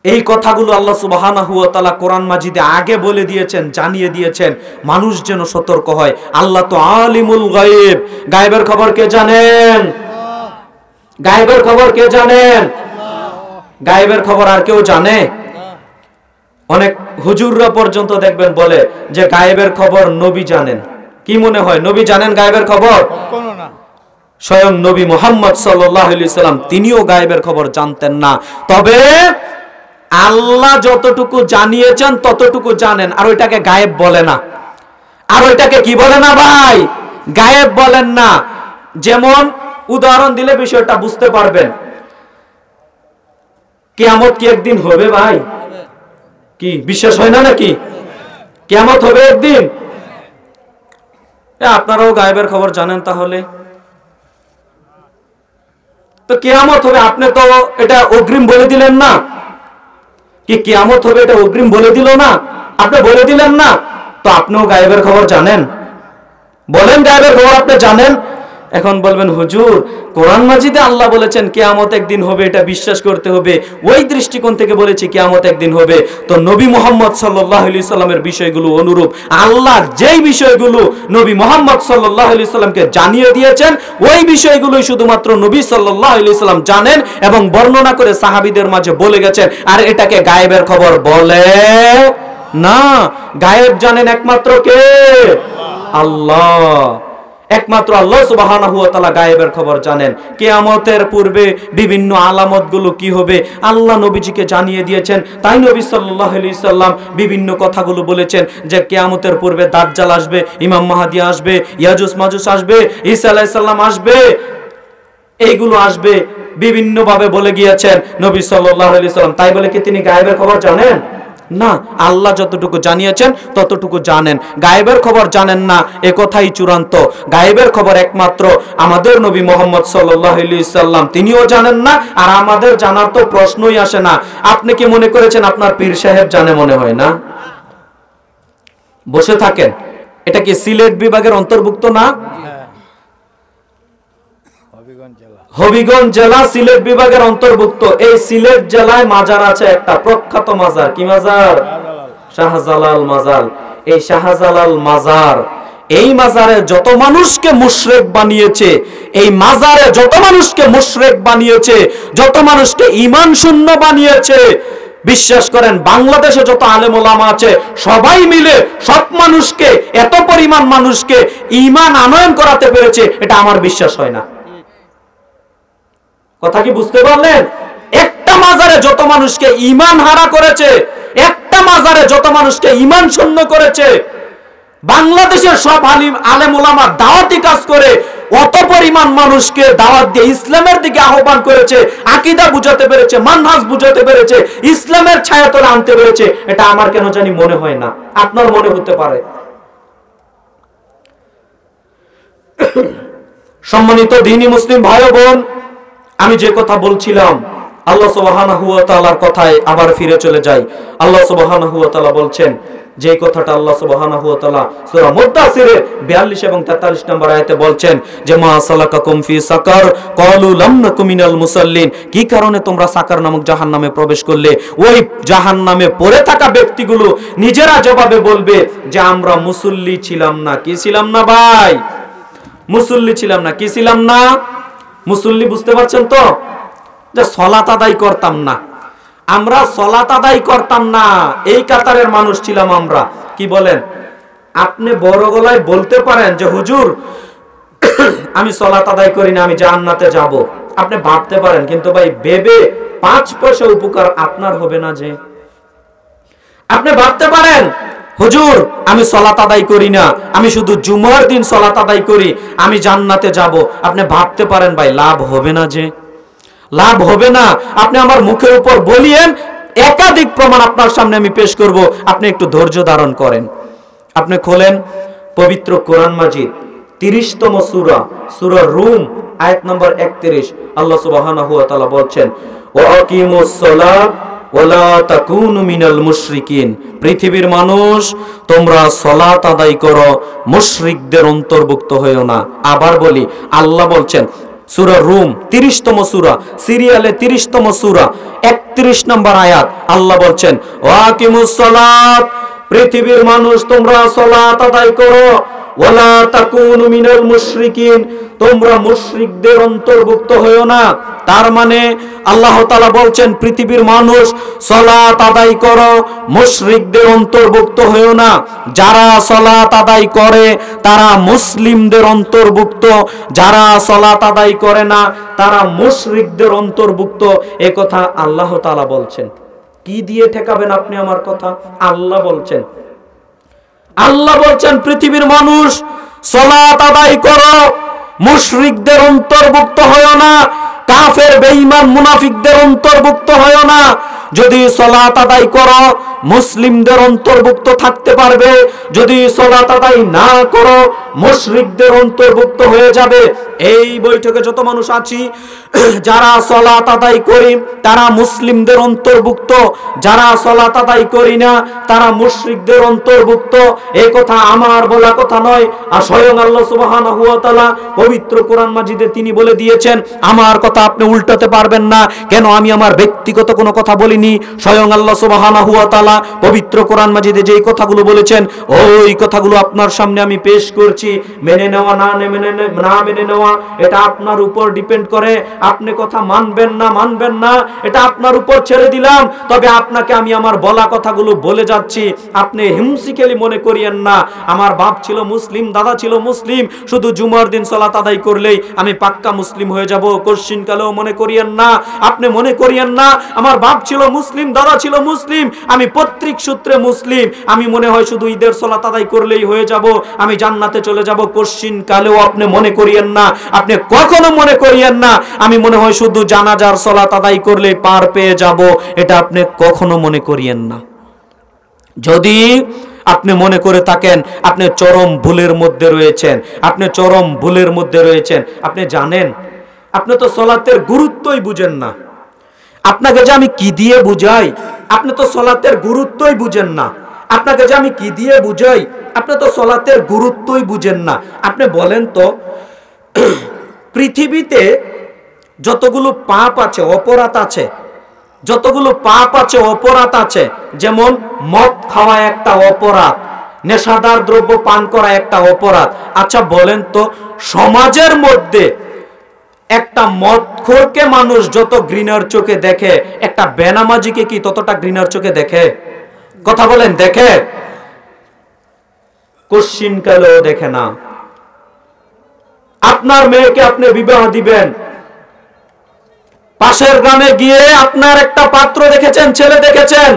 এই কথাগুলো আল্লাহ সুবহানাহু ওয়া তাআলা কোরআন মাজিদে আগে বলে দিয়েছেন, জানিয়ে দিয়েছেন, মানুষ যেন সতর্ক হয়। আল্লাহ তো আলিমুল গায়ব, গায়বের খবর কে জানেন? গায়বের খবর কে জানেন? গায়বের খবর আর কেউ জানে? অনেক হুজুররা পর্যন্ত দেখবেন বলে যে গায়বের খবর নবী জানেন। কি মনে হয় নবী জানেন গায়বের খবর? কোনো না। স্বয়ং নবী মুহাম্মদ সাল্লাল্লাহু আলাইহি সাল্লাম তিনিও গায়বের খবর জানতেন না। তবে আল্লাহ যতটুকু জানিয়েছেন ততটুকু জানেন, আর ওইটাকে গায়েব বলে না। আর ওইটাকে কি বলে না ভাই? গায়েব বলেন না। যেমন উদাহরণ দিলে বিষয়টা বুঝতে পারবেন। কিয়ামত কি একদিন হবে ভাই? কি বিশ্বাস হয় না নাকি? কিয়ামত হবে একদিন? আপনারাও গায়েবের খবর জানেন তাহলে? তো কিয়ামত হবে, আপনি তো এটা অগ্রিম বলে দিলেন না। কি কিয়ামত হবে এটা অগ্রিম বলে দিল না? আপনি বলে দিলেন না, তো আপনিও গায়েবের খবর জানেন? বলেন গায়েবের খবর আপনি জানেন? এখন বলবেন হুজুর কোরআন মাজিদে আল্লাহ বলেছেন কিয়ামত একদিন হবে, এটা বিশ্বাস করতে হবে, ওই দৃষ্টিকোণ থেকে বলেছি কিয়ামত একদিন হবে। তো নবী মুহাম্মদ সাল্লাল্লাহু আলাইহি সাল্লামের বিষয়গুলো অনুরূপ। আল্লাহ যেই বিষয়গুলো নবী মুহাম্মদ সাল্লাল্লাহু আলাইহি সাল্লামকে জানিয়ে দিয়েছেন ওই বিষয়গুলোই শুধুমাত্র নবী সাল্লাল্লাহু আলাইহি সাল্লাম জানেন এবং বর্ণনা করে সাহাবীদের মাঝে বলে গেছেন। আর এটাকে গায়েবের খবর বলে না। গায়েব জানেন একমাত্র কে? আল্লাহ। একমাত্র আল্লাহ সুবহানাহু ওয়া তাআলা গায়েবের খবর জানেন। কিয়ামতের পূর্বে বিভিন্ন আলামতগুলো কি হবে আল্লাহ নবীজিকে জানিয়ে দিয়েছেন। তাই নবী সাল্লাল্লাহু আলাইহি সাল্লাম বিভিন্ন কথাগুলো বলেছেন যে কিয়ামতের পূর্বে দাজ্জাল আসবে, ইমাম মাহদী আসবে, ইয়াজুজ মাজুজ আসবে, ঈসা আলাইহিস সালাম আসবে, এইগুলো আসবে বিভিন্ন ভাবে বলে গিয়েছেন নবী সাল্লাল্লাহু আলাইহি সাল্লাম। তাই বলে কি তিনি গায়েবের খবর জানেন না? আল্লাহ যতটুকু জানিয়েছেন ততটুকু জানেন, গায়েবের খবর জানেন না এ কথাই চূড়ান্ত। গায়েবের খবর একমাত্র আমাদের নবী মুহাম্মদ সাল্লাল্লাহু আলাইহি সাল্লাম তিনিও জানেন না, আর আমাদের জানার তো প্রশ্নই আসে না। আপনি কি মনে করেছেন আপনার পীর সাহেব জানে? মনে হয় না। বসে থাকেন। এটা কি সিলেট বিভাগের অন্তর্ভুক্ত না? হবিগঞ্জ জেলা সিলেট বিভাগের অন্তর্ভুক্ত। এই সিলেট জেলায় মাজার আছে একটা প্রখ্যাত মাজার। কি মাজার? শাহজালাল মাজার। এই শাহজালাল মাজার, এই মাজারে যত মানুষকে মুশরিক বানিয়েছে, এই মাজারে যত মানুষকে মুশরিক বানিয়েছে, যত মানুষকে ঈমান শূন্য বানিয়েছে, বিশ্বাস করেন বাংলাদেশে যত আলেম ওলামা আছে সবাই মিলে সব মানুষকে, এত পরিমাণ মানুষকে ঈমান আনয়ন করাতে পেরেছে, এটা আমার বিশ্বাস হয় না। কথা কি বুঝতে পারলেন? একটা মাজারে যত মানুষকে ঈমান হারা করেছে, একটা মাজারে যত মানুষকে ঈমান শূন্য করেছে, বাংলাদেশের সব আলেম ওলামা দাওয়াতি কাজ করে অত পরিমাণ মানুষকে দাওয়াত দিয়ে ইসলামের দিকে আহ্বান করেছে, আকীদা বুঝাতে পেরেছে, মানহাজ বুঝাতে পেরেছে, ইসলামের ছায়াতলে আনতে পেরেছে। এটা আমার কেন জানি মনে হয় না, আপনার মনে হতে পারে। সম্মানিত দ্বীনি মুসলিম ভাই বোন, আমি যে কথা বলছিলাম, আল্লাহ সুবহানাহু ওয়া তাআলার কথায় আবার ফিরে চলে যাই। আল্লাহ সুবহানাহু ওয়া তাআলা বলছেন, যে কথাটা আল্লাহ সুবহানাহু ওয়া তাআলা সূরা মুদ্দাসিরের 42 এবং 43 নম্বর আয়াতে বলছেন যে মা সালাকাকুম ফি সাকার ক্বালু লাম নাকু মিনাল মুসাল্লিন, কি কারণে তোমরা সাকার নামক জাহান্নামে প্রবেশ করলে? ওই জাহান্নামে পড়ে থাকা ব্যক্তিগুলো নিজেরা জবাবে বলবে যে আমরা মুসল্লি ছিলাম না। কি ছিলাম না ভাই? মুসল্লি ছিলাম না। কি ছিলাম না? মুসল্লি বুঝতে পারছেন তো? যে সালাত আদায় করতাম না, আমরা সালাত আদায় করতাম না, এই কাতারের মানুষ ছিলাম আমরা। কি বলেন? আপনি বড় গলায় বলতে পারেন যে হুজুর আমি সালাত আদায় করি না, আমি জান্নাতে যাব, আপনি ভাবতে পারেন, কিন্তু ভাই ভেবে 5 পয়সা উপকার আপনার হবে না। যে আপনি ভাবতে পারেন হুজুর আমি সালাত আদায় করি না, আমি শুধু জুমার দিন সালাত আদায় করি, আমি জান্নাতে যাব, আপনি ভাবতে পারেন ভাই লাভ হবে না। যে লাভ হবে না। আপনি আমার মুখের উপর বলিয়েন, একাধিক প্রমাণ আপনার সামনে আমি পেশ করব, আপনি একটু ধৈর্য ধারণ করেন। আপনি খোলেন পবিত্র কোরআন মাজিদ 30তম সূরা, সূরা রুম, আয়াত নম্বর 31। আল্লাহ সুবহানাহু ওয়া তাআলা বলছেন ওয়া আকিমুস সালাত ওয়া লা তাকুনু মিনাল মুশরিকিন, পৃথিবীর মানুষ তোমরা সালাত আদায় করো, মুশরিকদের অন্তর্ভুক্ত হইও না। আবার বলি, আল্লাহ বলছেন সূরা রুম 30তম সূরা, সিরিয়ালে 30তম সূরা 31 নম্বর আয়াত, আল্লাহ বলছেন ওয়া আকিমুস সালাত, পৃথিবীর মানুষ তোমরা সালাত আদায় করো, ওয়ালা তাকুনু মিনাল মুশরিকিন, তোমরা মুশরিকদের অন্তর্ভুক্ত হইও না। তার মানে আল্লাহ তাআলা বলছেন পৃথিবীর মানুষ সালাত আদায় করো, মুশরিকদের অন্তর্ভুক্ত হইও না। যারা সালাত আদায় করে তারা মুসলিমদের অন্তর্ভুক্ত, যারা সালাত আদায় করে না তারা মুশরিকদের অন্তর্ভুক্ত। এ কথা আল্লাহ তাআলা বলছেন। কি দিয়ে ঠেকাবেন আপনি আমার কথা? আল্লাহ বলছেন, আল্লাহ বলছেন পৃথিবীর মানুষ সালাত আদায় করো, মুশরিকদের অন্তর্ভুক্ত হয়ো না, কাফের বেঈমান মুনাফিকদের অন্তর্ভুক্ত হয়ো না। যদি সালাত আদায় করো মুসলিমদের অন্তর্ভুক্ত থাকতে পারবে, যদি সালাত আদায় না করো মুশরিকদের অন্তর্ভুক্ত হয়ে যাবে। এই বৈঠকে যত মানুষ আছি যারা সালাত আদায় করি তারা মুসলিমদের অন্তর্ভুক্ত, যারা সালাত আদায় করি না তারা মুশরিকদের অন্তর্ভুক্ত। এই কথা আমার বলা কথা নয়, আর স্বয়ং আল্লাহ সুবহানাহু ওয়া তাআলা পবিত্র কোরআন মাজিদে তিনি বলে দিয়েছেন। আমার কথা আপনি উল্টাতে পারবেন না। কেন? আমি আমার ব্যক্তিগত কোনো কথা বলিনি, স্বয়ং আল্লাহ সুবহানাহু ওয়া তাআলা পবিত্র কোরআন মাজিদে যেই কথাগুলো বলেছেন ওই কথাগুলো আপনার সামনে আমি পেশ করছি। মেনে নেওয়া না মেনে নেওয়া এটা আপনার উপর ডিপেন্ড করে। আপনি কথা মানবেন না এটা আপনার উপর ছেড়ে দিলাম। তবে আপনাকে আমি আমার বলা কথাগুলো বলে যাচ্ছি, আপনি হিমশিকেলি মনে করিয়েন না আমার বাপ ছিল মুসলিম, দাদা ছিল মুসলিম, শুধু জুমার দিন সালাত আদায় করলেই আমি পাক্কা মুসলিম হয়ে যাব, কোশ্চিনকালেও মনে করিয়েন না। আপনি মনে করিয়েন না আমার বাপ ছিল মুসলিম, দাদা ছিল মুসলিম, আমি পৈতৃক সূত্রে মুসলিম, আমি মনে হয় শুধু ঈদের সালাত আদায় করলেই হয়ে যাব, আমি জান্নাতে চলে যাব। কোশ্চিনকালেও আপনি মনে করিয়েন না, আপনি কখনো মনে করিয়েন না আমি মনে হয় শুধু জানাজার সালাত আদায় করলেই পার পেয়ে যাব, এটা আপনি কখনো মনে করিয়েন না। যদি আপনি মনে করে থাকেন আপনি চরম ভুলের মধ্যে রয়েছেন, আপনি চরম ভুলের মধ্যে রয়েছেন। আপনি জানেন আপনি তো সালাতের গুরুত্বই বুঝেন না। আপনাকে যে আমি কি দিয়ে বুঝাই, আপনি তো সালাতের গুরুত্বই বুঝেন না। আপনাকে যে আমি কি দিয়ে বুঝাই, আপনি তো সালাতের গুরুত্বই বুঝেন না। আপনি বলেন তো পৃথিবীতে যতগুলো পাপ আছে, অপরাধ আছে, যতগুলো পাপ আছে, অপরাধ আছে, যেমন মদ খাওয়া একটা অপরাধ, নেশাদার দ্রব্য পান করা একটা অপরাধ। আচ্ছা বলেন তো সমাজের মধ্যে একটা মদখোরকে মানুষ যত ঘৃণার চোখে দেখে, একটা বেনামাজিকে কি ততটা ঘৃণার চোখে দেখে? কথা বলেন, দেখে? কোশ্চিনকালেও দেখে না। আপনার মেয়েকে আপনি বিবাহ দিবেন, পাশের গ্রামে গিয়ে আপনার একটা পাত্র দেখেছেন, ছেলে দেখেছেন,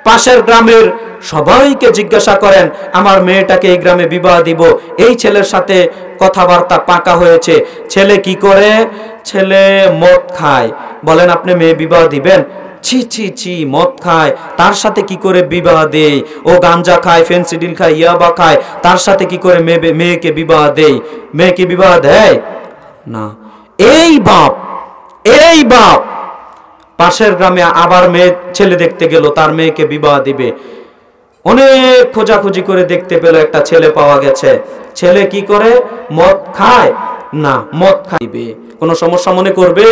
পাশের গ্রামের সবাইকে জিজ্ঞাসা করেন আমার মেয়েটাকে এই গ্রামে বিবাহ দিব, এই ছেলের সাথে কথাবার্তা পাকা হয়েছে, ছেলে কি করে? ছেলে মদ খায়। বলেন আপনি মেয়ে বিবাহ দিবেন? ছি ছি ছি, মদ খায়, তার সাথে কি করে বিবাহ দেয়? ও গাঞ্জা খায়, ফেন্সিডিল খায়, ইয়াবা খায়, তার সাথে কি করে মেয়েকে বিবাহ দেয়? মেয়েকে বিবাহ দেয় না। এই বাপ পাশের গ্রামে আবার ছেলে দেখতে গেল, তার মেয়েকে বিবাহ দিবে। অনেক খোঁজাখুঁজি করে দেখতে পেল, একটা ছেলে পাওয়া গেছে। ছেলে কি করে? মদ খায় না, মদ খাইবে। কোনো সমস্যা মনে করবে?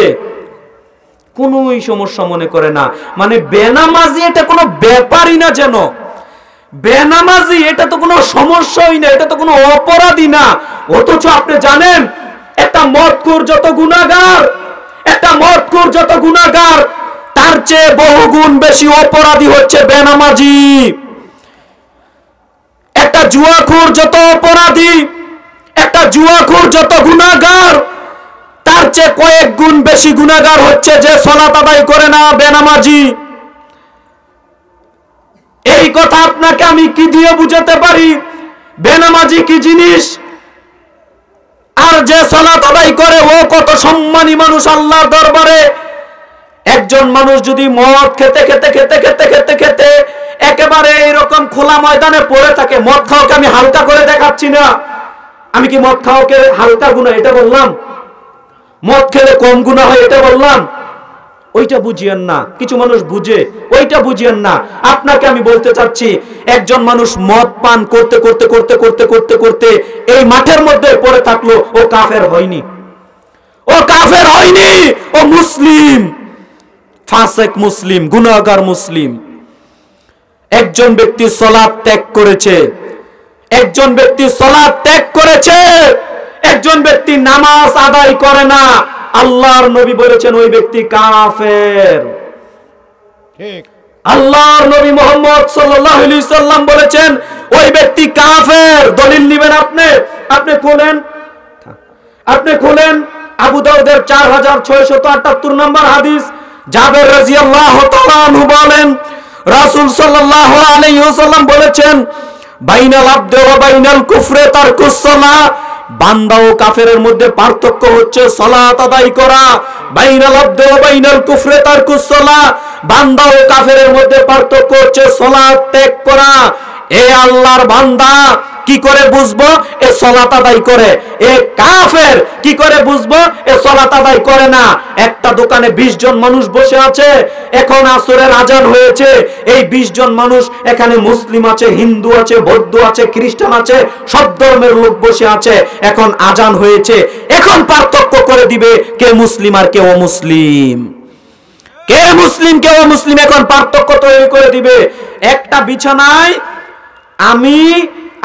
কোনোই সমস্যা মনে করে না। মানে বেনামাজি এটা কোনো ব্যাপারই না, যেন বেনামাজি এটা তো কোনো সমস্যাই না, এটা তো কোনো অপরাধী না। অথচ আপনি জানেন একটা মদখোর যত গুনাহগার, তার চেয়ে বহুগুণ বেশি অপরাধী হচ্ছে বেনামাজি। একটা জুয়াখোর যত গুনাহগার, তার চেয়ে কয়েক গুণ বেশি গুনাহগার হচ্ছে যে সালাত আদায় করে না, বেনামাজি। এই কথা আপনাকে আমি কি দিয়ে বুঝাতে পারি বেনামাজি কি জিনিস? আর যে সালাত আদায় করে ও কত সম্মানী মানুষ আল্লাহর দরবারে। একজন মানুষ যদি মদ খেতে একেবারে এরকম খোলা ময়দানে পড়ে থাকে, মদ খাওয়াকে আমি হালকা করে দেখাচ্ছি না। আমি কি মদ খাওয়াকে হালকা গুনাহ এটা বললাম? মদ খেলে কম গুনাহ হয় এটা বললাম? ওইটা বুঝিয়েন না। কিছু মানুষ বুঝে, ওইটা বুঝিয়েন না। আপনাকে আমি বলতে চাচ্ছি, একজন মানুষ মদ পান করতে এই মাঠের মধ্যে পড়ে থাকলো, ও কাফের হয়নি, ও মুসলিম, ফাসেক মুসলিম, গুনাহগার মুসলিম। একজন ব্যক্তি সালাত ত্যাগ করেছে, একজন ব্যক্তি নামাজ আদায় করে না, আল্লাহর নবী বলেছেন ওই ব্যক্তি কাফের। ঠিক, আল্লাহর নবী মুহাম্মদ সাল্লাল্লাহু আলাইহি সাল্লাম বলেছেন ওই ব্যক্তি কাফের। দলিল নেবেন আপনি খুলেন আবু দাউদের 4678 নম্বর হাদিস। জাবের রাদিয়াল্লাহু তাআলা আনহু বলেন রাসূল সাল্লাল্লাহু আলাইহি ওয়াসাল্লাম বলেছেন, বাইনাল আবদি ওয়া বাইনাল কুফরি তারকুস সালাহ, বান্দা ও কাফেরের মধ্যে পার্থক্য হচ্ছে সালাত আদায় করা। বাইনাল আবদি ওয়া বাইনাল কুফরি তারকুস সালাহ, বান্দা ও কাফেরের মধ্যে পার্থক্য হচ্ছে সালাত ত্যাগ করা। এ আল্লাহর বান্দা কি করে বুঝবো এ সালাত আদায় করে? এ কাফের কি করে বুঝবো এ সালাত আদায় করে না? একটা দোকানে 20 জন মানুষ বসে আছে, এখন আসরের আজান হয়েছে। এই 20 জন মানুষ, এখানে মুসলিম আছে, হিন্দু আছে, বৌদ্ধ আছে, খ্রিস্টান আছে, সব ধর্মের লোক বসে আছে। এখন আজান হয়েছে, এখন পার্থক্য করে দিবে কে মুসলিম আর কে অমুসলিম, কে মুসলিম কে অমুসলিম, এখন পার্থক্য তৈরি করে দিবে। একটা বিছানায় আমি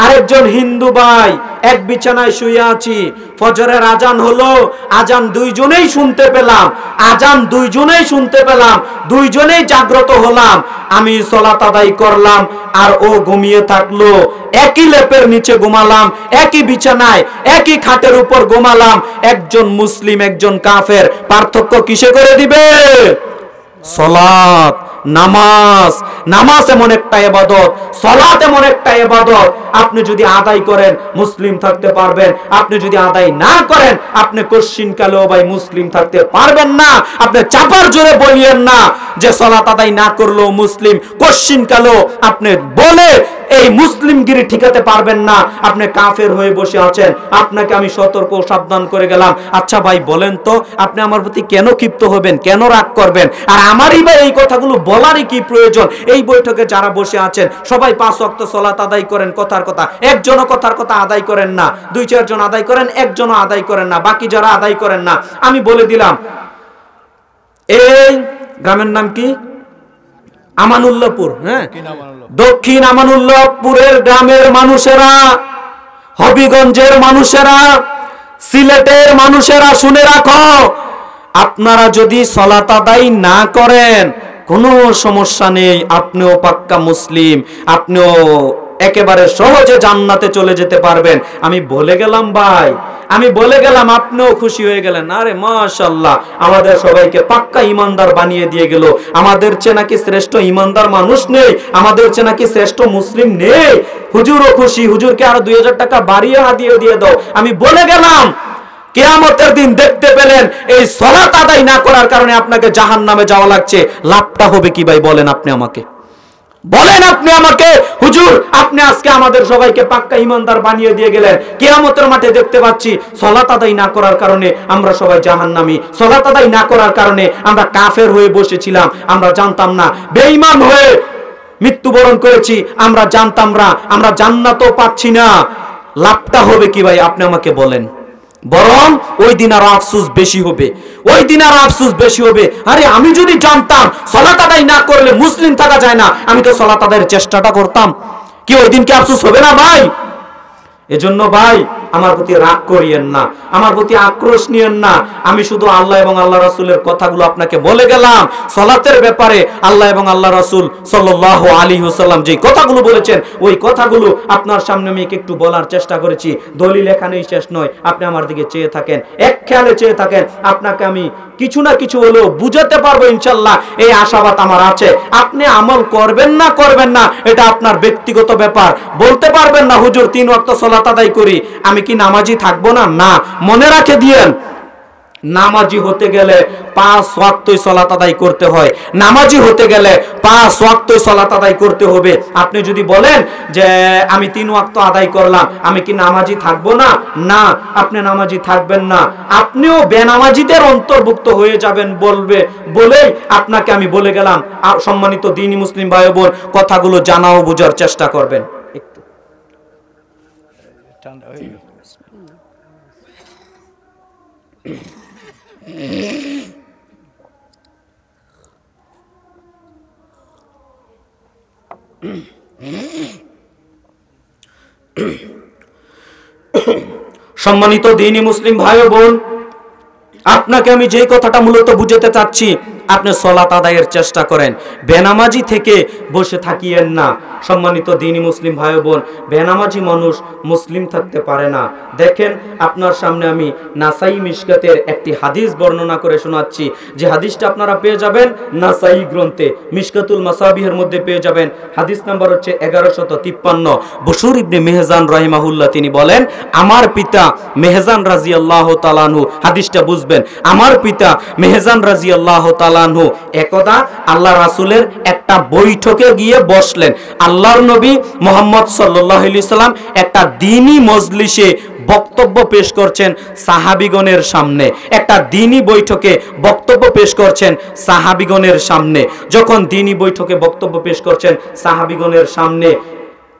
আরেকজন হিন্দু ভাই এক বিছানায় শুয়ে আছি, ফজরের আজান হলো, আজান দুইজনেই শুনতে পেলাম, দুইজনেই জাগ্রত হলাম। আমি সালাত আদায় করলাম আর ও ঘুমিয়ে থাকলো। একই লেপের নিচে ঘুমালাম, একই বিছানায়, একই খাটের উপর ঘুমালাম। একজন মুসলিম একজন কাফের, পার্থক্য কিসে করে দিবে? সালাত, নামাজ এমন একটা ইবাদত, সালাত এমন একটা ইবাদত, আপনি যদি আদায় করেন মুসলিম থাকতে পারবেন, আপনি যদি আদায় না করেন আপনি কোশ্চিন কালেও ভাই মুসলিম থাকতে পারবেন না। আপনি চাপার জোরে বলিয়েন না যে সালাত আদায় না করলেও মুসলিম, কোশ্চিন কালেও আপনি বলে এই মুসলিমগিরি ঠিকাতে পারবেন না। আপনি কাফের হয়ে বসে আছেন, আপনাকে আমি সতর্ক সাবধান করে গেলাম। আচ্ছা ভাই বলেন তো, আপনি আমার প্রতি কেন ক্ষিপ্ত হবেন, কেন রাগ করবেন? আর আমারই বা এই কথাগুলো বলারই কি প্রয়োজন? এই বৈঠকে যারা বসে আছেন সবাই 5 ওয়াক্ত সালাত আদায় করেন, কথার কথা একজনও কথার কথা আদায় করেন না, 2-4 জন আদায় করেন, একজনও আদায় করেন না, বাকি যারা আদায় করেন না আমি বলে দিলাম। এই গ্রামের নাম কি? আমানুল্লাহপুর। হ্যাঁ, দক্ষিণ আমানুল্লাহপুরের গ্রামের মানুষেরা, হবিগঞ্জের মানুষেরা, সিলেটের মানুষেরা শুনে রাখো, আপনারা যদি সালাত আদায় না করেন কোনো সমস্যা নেই, আপনিও পাক্কা মুসলিম, আপনিও একেবারে সহজে জান্নাতে চলে যেতে পারবেন। আমি বলে গেলাম ভাই, আমি বলে গেলাম, আপনিও খুশি হয়ে গেলেন। আরে মাশাআল্লাহ, আমাদের সবাইকে পাক্কা ইমানদার বানিয়ে দিয়ে গেল। আমাদের চেয়ে নাকি শ্রেষ্ঠ ইমানদার মানুষ নেই, আমাদের চেয়ে নাকি শ্রেষ্ঠ মুসলিম নেই। হুজুরও খুশি, হুজুরকে আরো 2000 টাকা বাড়িয়ে হাদিয়ে দিয়ে দাও। আমি বলে গেলাম কিয়ামতের দিন দেখতে পেলেন এই সালাত আদায় না করার কারণে আপনাকে জাহান্নামে যাওয়া লাগছে, লাভটা হবে কি ভাই বলেন আপনি আমাকে? বলেন আপনি আমাকে। হুজুর আপনি আজকে আমাদের সবাইকে পাক্কা ইমানদার বানিয়ে দিয়ে গেলেন, কিয়ামতের মাঠে দেখতে পাচ্ছি সালাত আদায় না করার কারণে আমরা সবাই জাহান্নামী, সালাত আদায় না করার কারণে আমরা কাফের হয়ে বসেছিলাম, আমরা জানতাম না, বেঈমান হয়ে মৃত্যুবরণ করেছি, আমরা জানতাম না, আমরা জান্নাতও পাচ্ছি না। লাভটা হবে কি ভাই আপনি আমাকে বলেন? বরং ওই দিন আরো আফসোস বেশি হবে, ওই দিন আরো আফসোস বেশি হবে। আরে আমি যদি জানতাম সালাত আদায় না করলে মুসলিম থাকা যায় না, আমি তো সালাত আদায়ের চেষ্টাটা করতাম, কি ওই দিন কি আফসোস হবে না ভাই? এজন্য ভাই আমার প্রতি রাগ করিয়েন না, আমার প্রতি আক্রোশ নিয়েন না। আমি শুধু আল্লাহ এবং আল্লাহ রাসূলের কথাগুলো আপনাকে বলে গেলাম। সালাতের ব্যাপারে আল্লাহ এবং আল্লাহ রাসূল সাল্লাল্লাহু আলাইহি ওয়াসাল্লাম যে কথাগুলো বলেছেন, ওই কথাগুলো আপনার সামনে আমি একটু বলার চেষ্টা করেছি। দলিল এখানেই শেষ নয়, আপনি আমার দিকে চেয়ে থাকেন, এক খেয়ালে চেয়ে থাকেন, আপনাকে আমি কিছু না কিছু হলেও বুঝাতে পারবো ইনশাআল্লাহ, এই আশাবাদ আমার আছে। আপনি আমল করবেন না করবেন না এটা আপনার ব্যক্তিগত ব্যাপার। বলতে পারবেন না হুজুর 3 ওয়াক্ত সালাত আদায় করি, আমি কি নামাজি থাকবো না? না, মনে রাখে দিয়েন, নামাজি হতে গেলে 5 ওয়াক্তই সালাত আদায় করতে হয়। নামাজি হতে গেলে 5 ওয়াক্তই সালাত আদায় করতে হবে। আপনি যদি বলেন যে আমি 3 ওয়াক্ত আদায় করলাম, আমি কি নামাজি থাকবো না? না, আপনি নামাজি থাকবেন না, আপনিও বেনামাজিদের অন্তর্ভুক্ত হয়ে যাবেন বলেই আপনাকে আমি বলে গেলাম। সম্মানিত দ্বীনি মুসলিম ভাই বোন, কথাগুলো জানা ও বোঝার চেষ্টা করবেন। একটু ঠান্ডা হয়ে গেল। সম্মানিত দ্বীনি মুসলিম ভাই ও বোন, আপনাকে আমি যেই কথাটা মূলত বুঝাতে চাচ্ছি, আপনি সালাত আদায়ের চেষ্টা করেন, বেনামাজি থেকে বসে থাকিয়েন না। সম্মানিত দ্বীনি মুসলিম ভাই বোন, বেনামাজি মানুষ মুসলিম থাকতে পারে না। দেখেন আপনার সামনে আমি নাসাই মিশকাতের একটি হাদিস বর্ণনা করে শোনাচ্ছি, যে হাদিসটা আপনারা পেয়ে যাবেন নাসাই গ্রন্থে, মিশকাতুল মাসাবিহের মধ্যে পেয়ে যাবেন। হাদিস নাম্বার হচ্ছে 1153। বশর ইবনে মেহজান রাহিমাহুল্লাহ তিনি বলেন, আমার পিতা মেহজান রাদিয়াল্লাহু তাআলা আনহু, হাদিসটা বুঝবেন, আমার পিতা মেহজান রাদিয়াল্লাহু তাআলা আনহু একদা আল্লাহ রাসূলের একটা বৈঠকে গিয়ে বসলেন। আল্লাহর নবী মুহাম্মদ সাল্লাল্লাহু আলাইহি সাল্লাম একটা দ্বীনি মজলিসে বক্তব্য পেশ করছেন সাহাবীগণের সামনে, একটা দ্বীনি বৈঠকে বক্তব্য পেশ করছেন সাহাবীগণের সামনে। যখন দ্বীনি বৈঠকে বক্তব্য পেশ করছেন সাহাবীগণের সামনে,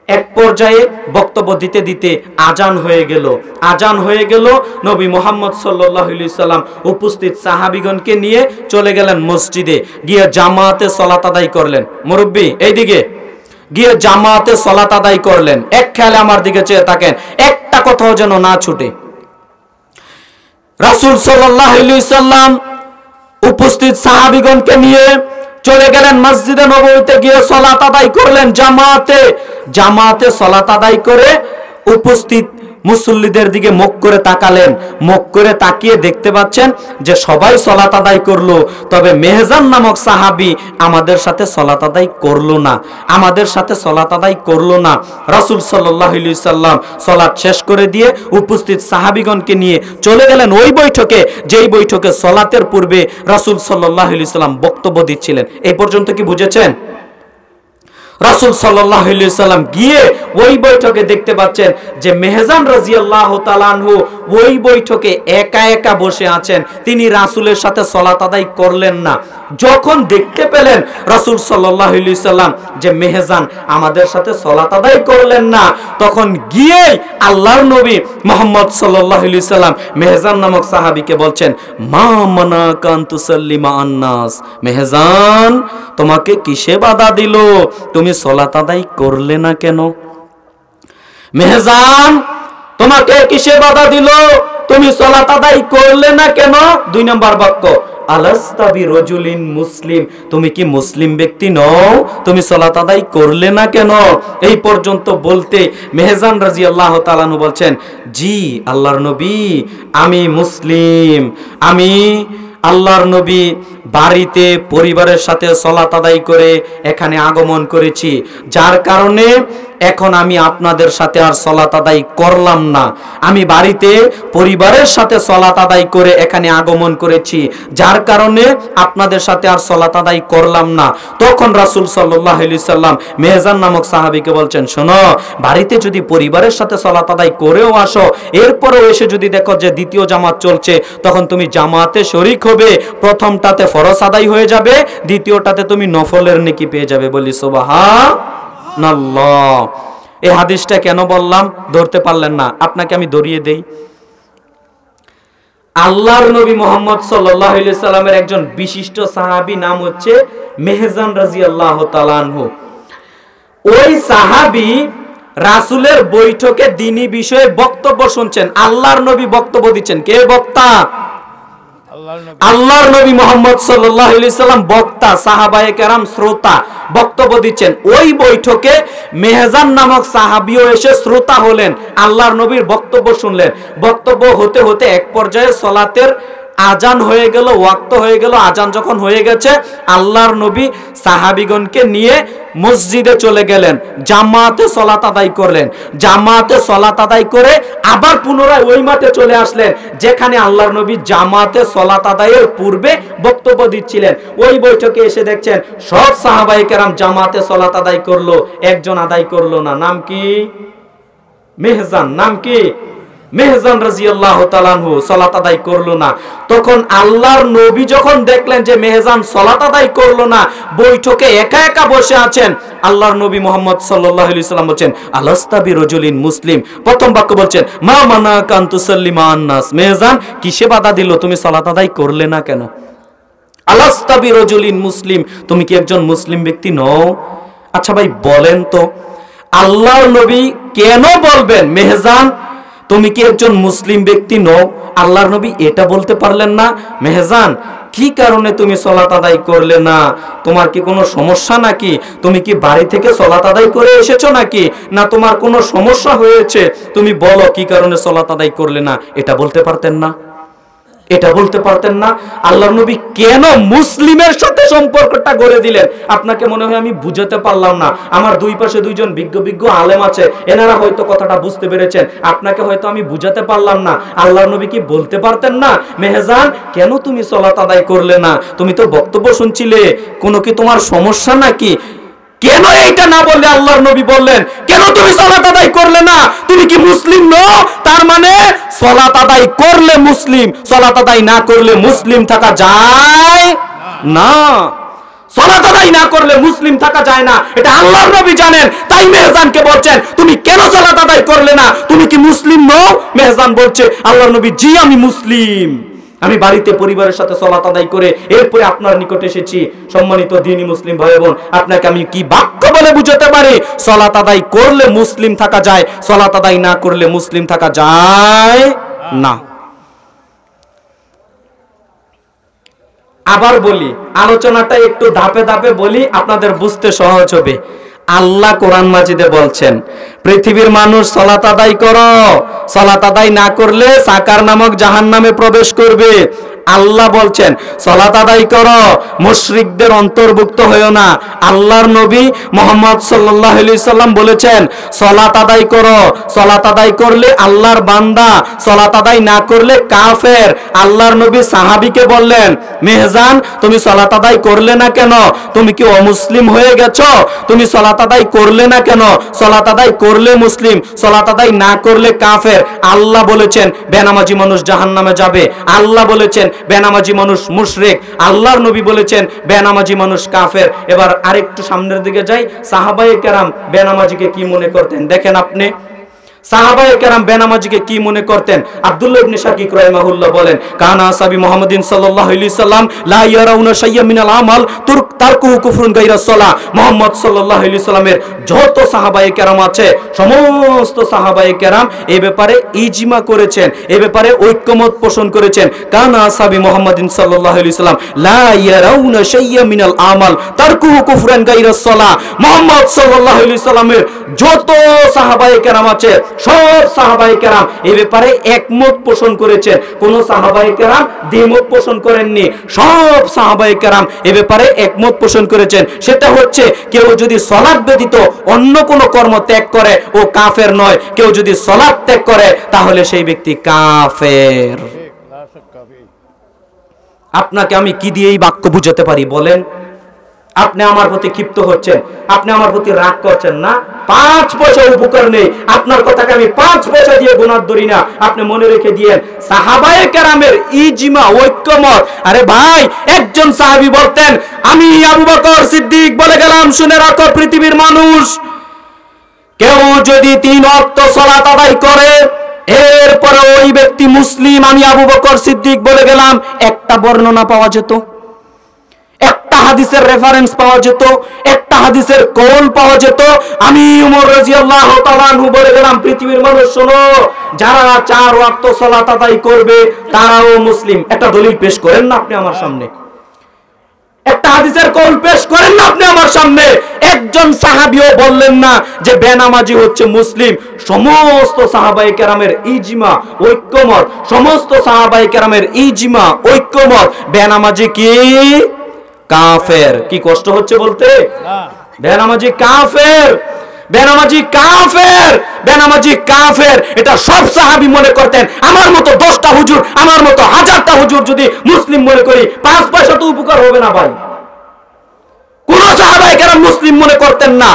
এক পর্যায়ে বক্তব্য দিতে দিতে আজান হয়ে গেল। আজান হয়ে গেল, নবী মুহাম্মদ সাল্লাল্লাহু আলাইহি সাল্লাম উপস্থিত সাহাবীগণকে নিয়ে চলে গেলেন মসজিদে, গিয়ে জামাতে সালাত আদায় করলেন। মুরব্বি এইদিকে, গিয়ে জামাতে সালাত আদায় করলেন। এক খেয়ালে আমার দিকে চেয়ে থাকেন, একটা কথাও যেন না ছুটে। রাসূল সাল্লাল্লাহু আলাইহি সাল্লাম উপস্থিত সাহাবীগণকে নিয়ে চলে গেলেন মসজিদে নববীতে, গিয়ে সালাত আদায় করলেন জামাতে। জামাতে সালাত আদায় করে উপস্থিত মুসল্লিদের দিকে মুখ করে তাকালেন। মুখ করে তাকিয়ে দেখতে পাচ্ছেন যে সবাই সালাত আদায় করলো, তবে মেহজান নামক সাহাবী আমাদের সাথে সালাত আদায় করলো না, আমাদের সাথে সালাত আদায় করলো না। রাসূল সাল্লাল্লাহু আলাইহি সাল্লাম সালাত শেষ করে দিয়ে উপস্থিত সাহাবীগণকে নিয়ে চলে গেলেন ওই বৈঠকে, যেই বৈঠকে সালাতের পূর্বে রাসূল সাল্লাল্লাহু আলাইহি সাল্লাম বক্তব্য দিচ্ছিলেন। এই পর্যন্ত কি বুঝেছেন? রাসূল সাল্লাল্লাহু আলাইহি সাল্লাম গিয়ে ওই বৈঠকে দেখতে পাচ্ছেন যে মেহজান রাদিয়াল্লাহু তাআলা আনহু ওই বৈঠকে একা একা বসে আছেন, তিনি রাসূলের সাথে সালাত আদায় করলেন না। যখন দেখতে পেলেন রাসূল সাল্লাল্লাহু আলাইহি সাল্লাম যে মেহজান আমাদের সাথে সালাত আদায় করলেন না, তখন গিয়ে আল্লাহর নবী মুহাম্মদ সাল্লাল্লাহু আলাইহি সাল্লাম মেহজান নামক সাহাবীকে বলছেন, মা মানাকা আন তুসাল্লিমা আন-নাস, মেহজান তোমাকে কিসে বাধা দিল, তুমি সালাত আদায় করলে না কেন? মেহজান তোমাকে কিসে বাধা দিল, তুমি সালাত আদায় করলে না কেন? 2 নম্বর বাক্য, আলাস্তা বিরাজুলিন মুসলিম, তুমি কি মুসলিম ব্যক্তি নও, তুমি সালাত আদায় করলে না কেন? এই পর্যন্ত বলতে মেহজান রাদিয়াল্লাহু তাআলা আনহু বলছেন, জি আল্লাহর নবী, আমি মুসলিম, আমি আল্লাহর নবী, বাড়িতে পরিবারের সাথে সালাত আদায় করে এখানে আগমন করেছি, যার কারণে এখন আমি আপনাদের সাথে আর সালাত আদায় করলাম না। আমি বাড়িতে পরিবারের সাথে সালাত আদায় করে এখানে আগমন করেছি, যার কারণে আপনাদের সাথে আর সালাত আদায় করলাম না। তখন রাসূল সাল্লাল্লাহু আলাইহি সাল্লাম মেহজান নামক সাহাবীকে বলছেন, শোনো, বাড়িতে যদি পরিবারের সাথে সালাত আদায় করেও আসো, এরপরেও এসে যদি দেখো যে দ্বিতীয় জামাত চলছে, তখন তুমি জামাতে শরীক হবে। প্রথমটাতে ফরজ আদায় হয়ে যাবে, দ্বিতীয়টাতে তুমি নফলের নেকি পেয়ে যাবে। বলি সুবহানাল্লাহ। এই হাদিসটা কেন বললাম ধরতে পারলেন না? আপনাকে আমি ধরিয়ে দেই। আল্লাহর নবী মুহাম্মদ সাল্লাল্লাহু আলাইহি সাল্লামের একজন বিশিষ্ট সাহাবী, নাম হচ্ছে মেহজান রাদিয়াল্লাহু তাআলা আনহু। ওই সাহাবী রাসূলের বৈঠকে দ্বীনি বিষয়ে বক্তব্য শুনছেন। আল্লাহর নবী বক্তব্য দিচ্ছেন। কে বক্তা? আল্লাহর নবী মুহাম্মদ সাল্লাল্লাহু আলাইহি সাল্লাম বক্তা, সাহাবায়ে কেরাম শ্রোতা, বক্তব্য দিচ্ছেন। ওই বৈঠকে মেহজান নামক সাহাবীও এসে শ্রোতা হলেন, আল্লাহর নবীর বক্তব্য শুনলেন। বক্তব্য হতে হতে এক পর্যায়ে সালাতের আজান হয়ে গেল, ওয়াক্ত হয়ে গেল। আজান যখন হয়ে গেছে, আল্লাহর নবী সাহাবীগণকে নিয়ে মসজিদে চলে গেলেন, জামাতে সালাত আদায় করলেন। জামাতে সালাত আদায় করে আবার পুনরায় ওই মাঠে চলে আসলেন যেখানে আল্লাহর নবী জামাতে সালাত আদায়ের পূর্বে বক্তব্য দিচ্ছিলেন। ওই বৈঠকে এসে দেখছেন সব সাহাবায়ে কেরাম জামাতে সালাত আদায় করলো, একজন আদায় করলো না। নাম কি? মেহজান। নাম কি? মেহজান রাদিয়াল্লাহু তাআলা আনহু সালাত আদায় করলো না। তখন আল্লাহর নবী যখন দেখলেন যে মেহজান সালাত আদায় করলো না, বৈঠকে একা একা বসে আছেন, আল্লাহর নবী মুহাম্মদ সাল্লাল্লাহু আলাইহি সাল্লাম বলেন, আলাস্তা বিরাজুলিন মুসলিম। প্রথম বাক্য বলছেন, মা মানাকা আন তুসাল্লিমা আন-নাস। মেহজান, কিসে বাধা দিল? তুমি সালাত আদায় করলে না কেন? আলাস্তা বিরাজুলিন মুসলিম, তুমি কি একজন মুসলিম ব্যক্তি নও? আচ্ছা ভাই বলেন তো, আল্লাহর নবী কেন বলবেন মেহজান তুমি কি একজন মুসলিম ব্যক্তি নও? আল্লাহর নবী এটা বলতে পারলেন না, মেহজান কি কারণে তুমি সালাত আদায় করলে না? তোমার কি কোনো সমস্যা নাকি? তুমি কি বাড়ি থেকে সালাত আদায় করে এসেছো নাকি? না তোমার কোনো সমস্যা হয়েছে? তুমি বলো কি কারণে সালাত আদায় করলে না? এটা বলতে পারতেন না? এটা বলতে পারতেন না? আল্লাহর নবী কেন মুসলিমের সাথে সম্পর্কটা গড়ে দিলেন? আপনাকে মনে হয় আমি বুঝাতে পারলাম না। আমার দুই পাশে দুইজন বিজ্ঞ আলেম আছে, এনারা হয়তো কথাটা বুঝতে পেরেছেন, আপনাকে হয়তো আমি বুঝাতে পারলাম না। আল্লাহর নবী কি বলতে পারতেন না, মেহজান কেন তুমি সালাত আদায় করলে না? তুমি তো বক্তব্য শুনছিলে, কোনো কি তোমার সমস্যা নাকি? কেন এইটা না বললে আল্লাহর নবী বললেন, কেন তুমি সালাত আদায় করলে না? তুমি কি মুসলিম নও? তার মানে সালাত আদায় করলে মুসলিম, সালাত আদায় না করলে মুসলিম থাকা যায় না। সালাত আদায় না করলে মুসলিম থাকা যায় না, এটা আল্লাহর নবী জানেন। তাই মেহজানকে বলছেন, তুমি কেন সালাত আদায় করলে না? তুমি কি মুসলিম নও? মেহজান বলছে, আল্লাহর নবী, জি আমি মুসলিম, আমি বাড়িতে পরিবারের সাথে সালাত আদায় করে এরপরে আপনার নিকটে এসেছি। সম্মানিত দ্বীনি মুসলিম ভাই বোন, আপনাকে আমি কি বাক্য বলে বুঝাতে পারি? সালাত আদায় করলে মুসলিম থাকা যায়, সালাত আদায় না করলে মুসলিম থাকা যায় না। আবার বলি, আলোচনাটা একটু ধাপে ধাপে বলি, আপনাদের বুঝতে সহজ হবে। আল্লাহ কোরআন মাজিদে বলছেন, পৃথিবীর মানুষ সালাত আদায় করো, সালাত আদায় না করলে সাকার নামক জাহান্নামে প্রবেশ করবে। আল্লাহ বলছেন সালাত আদায় করো, মুশরিকদের অন্তর্ভুক্ত হয়ো না। আল্লাহর নবী মুহাম্মদ সাল্লাল্লাহু আলাইহি সাল্লাম বলেছেন সালাত আদায় করো, সালাত আদায় করলে আল্লাহর বান্দা, সালাত আদায় না করলে কাফের। আল্লাহর নবী সাহাবীকে বললেন, মেহজান তুমি সালাত আদায় করলে না কেন? তুমি কি অমুসলিম হয়ে গেছো? তুমি সালাত আদায় করলে না কেন? সালাত আদায় করলে মুসলিম, সালাত আদায় না করলে কাফের। আল্লাহ বলেছেন বেনামাজি মানুষ জাহান্নামে যাবে। আল্লাহ বলেছেন বেনামাজি মানুষ মুশরিক। আল্লাহর নবী বলেছেন বেনামাজি মানুষ কাফের। এবার আরেকটু সামনের দিকে যাই, সাহাবায়ে কেরাম বেনামাজিকে কি মনে করতেন দেখেন আপনি। সাহাবায়ে কেরাম বেনামাজিকে কি মনে করতেন? আব্দুল্লাহ ইবনে শাকিক রাহিমাহুল্লাহ বলেন, কানা আসহাবি মুহাম্মাদিন সাল্লাল্লাহু আলাইহি সাল্লাম লা ইয়ারাউনা শাইয়্যান মিনাল আমাল তারকুহু কুফরুন গায়রা সালাহ। মুহাম্মদ সাল্লাল্লাহু আলাইহি সাল্লামের যত সাহাবায়ে কেরাম আছে, সমস্ত সাহাবায়ে কেরাম এই ব্যাপারে ইজমা করেছেন, এই ব্যাপারে ঐক্যমত পোষণ করেছেন। কানা আসহাবি মুহাম্মাদিন সাল্লাল্লাহু আলাইহি সাল্লাম লা ইয়ারাউনা শাইয়্যান মিনাল আমাল তারকুহু কুফরুন গায়রা সালাহ। মুহাম্মদ সাল্লাল্লাহু আলাইহি সাল্লামের যত সাহাবায়ে কেরাম আছে সব সাহাবায়ে কেরাম এই ব্যাপারে একমত পোষণ করেছেন, কোন সাহাবায়ে কেরাম দ্বিমত পোষণ করেননি। সব সাহাবায়ে কেরাম এই ব্যাপারে একমত পোষণ করেছেন। সেটা হচ্ছে কেউ যদি সালাত ব্যতীত অন্য কোনো কর্ম ত্যাগ করে ও কাফের নয়, কেউ যদি সালাত ত্যাগ করে তাহলে সেই ব্যক্তি কাফের। আপনাকে আমি কি দিয়ে এই বাক্য বুঝাতে পারি বলেন? আপনি আমার প্রতি ক্ষিপ্ত হচ্ছেন, আপনি আমার প্রতি রাগ করছেন না, 5 পয়সা উপকার নেই আপনার কথাকে আমি 5 পয়সা দিয়ে গুনাহ ধরি না। আপনি মনে রেখে দিয়েন সাহাবায়ে কেরামের ইজমা ঐক্যমত। আরে ভাই, একজন সাহাবী বলতেন আমি আবু বকর সিদ্দিক বলে গেলাম, শুনে রাখো পৃথিবীর মানুষ, কেউ যদি 3 ওয়াক্ত সালাত আদায় করে এরপরে ওই ব্যক্তি মুসলিম, আমি আবু বকর সিদ্দিক বলে গেলাম, একটা বর্ণনা পাওয়া যেত, একটা হাদিসের রেফারেন্স পাওয়া যেত, একটা হাদিসের কওল পাওয়া যেত, আমি ওমর রাদিয়াল্লাহু তাআলা আনহু বলে গেলাম পৃথিবীর মানুষ শোনো, যারা 4 ওয়াক্ত সালাত আদায় করবে তারাও মুসলিম। একটা দলিল পেশ করেন না আপনি আমার সামনে, একটা হাদিসের কওল পেশ করেন না আপনি আমার সামনে। একজন সাহাবীও বললেন না যে বেনামাজি হচ্ছে মুসলিম। সমস্ত সাহাবায়ে কেরামের ইজমা ঐক্যমত, সমস্ত সাহাবায়ে কেরামের ইজমা ঐক্যমত, বেনামাজি কি কাফের। কি কষ্ট হচ্ছে বলতে? বেনামাজি কাফের, বেনামাজি কাফের, বেনামাজি কাফের। এটা সব সাহাবী মনে করতেন। আমার মতো 10টা হুজুর, আমার মতো 1000টা হুজুর যদি মুসলিম মনে করি 5 পয়সা তো উপকার হবে না ভাই। কোন সাহাবায়ে কেরাম মুসলিম মনে করতেন না।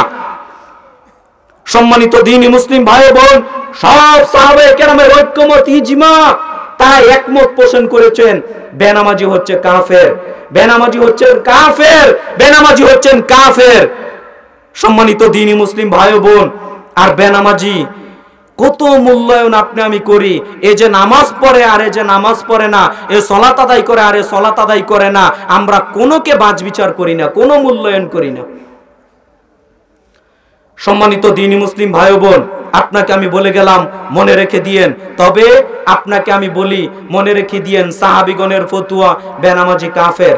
সম্মানিত দ্বীনি মুসলিম ভাই বোন, সব সাহাবায়ে কেরামের ঐক্যমত ইজমা, তাই একমত পোষণ করেছেন বেনামাজি হচ্ছে কাফের, বেনামাজি হচ্ছেন কাফের, বেনামাজি হচ্ছেন কাফের। সম্মানিত দ্বীনি মুসলিম ভাই বোন, আর বেনামাজি কত মূল্যায়ন আপনি আমি করি। এই যে নামাজ পড়ে আর এই যে নামাজ পড়ে না, এ সালাত আদায় করে আর এ সালাত আদায় করে না, আমরা কোনোকে বাজ বিচার করি না, কোনো মূল্যায়ন করি না। সম্মানিত দ্বীনি মুসলিম ভাই বোন, আপনাকে আমি বলে গেলাম মনে রেখে দিয়েন। তবে আপনাকে আমি বলি মনে রেখে দিয়েন সাহাবীগণের ফতোয়া বেনামাজি কাফের।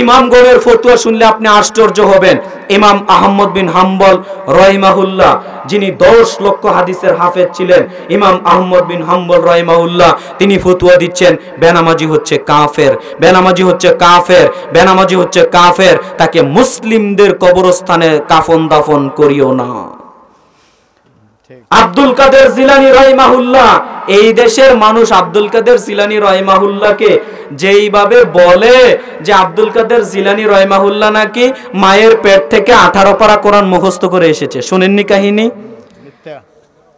ইমামগণের ফতোয়া শুনলে আপনি আশ্চর্য হবেন। ইমাম আহমদ বিন হাম্বল রাহিমাহুল্লাহ, যিনি 10 লক্ষ হাদিসের হাফেজ ছিলেন, ইমাম আহমদ বিন হাম্বল রাহিমাহুল্লাহ, তিনি ফতোয়া দিচ্ছেন বেনামাজি হচ্ছে কাফের, বেনামাজি হচ্ছে কাফের, বেনামাজি হচ্ছে কাফের, তাকে মুসলিমদের কবরস্থানে কাফন দাফন করিও না। আব্দুল কাদের জিলানী রাহিমাহুল্লাহ, এই দেশের মানুষ আব্দুল কাদের জিলানী রাহিমাহুল্লাহকে যেইভাবে বলে যে আব্দুল কাদের জিলানী রাহিমাহুল্লাহ নাকি মায়ের পেট থেকে 18 পারা কোরআন মুখস্থ করে এসেছে। শুনেননি কাহিনী?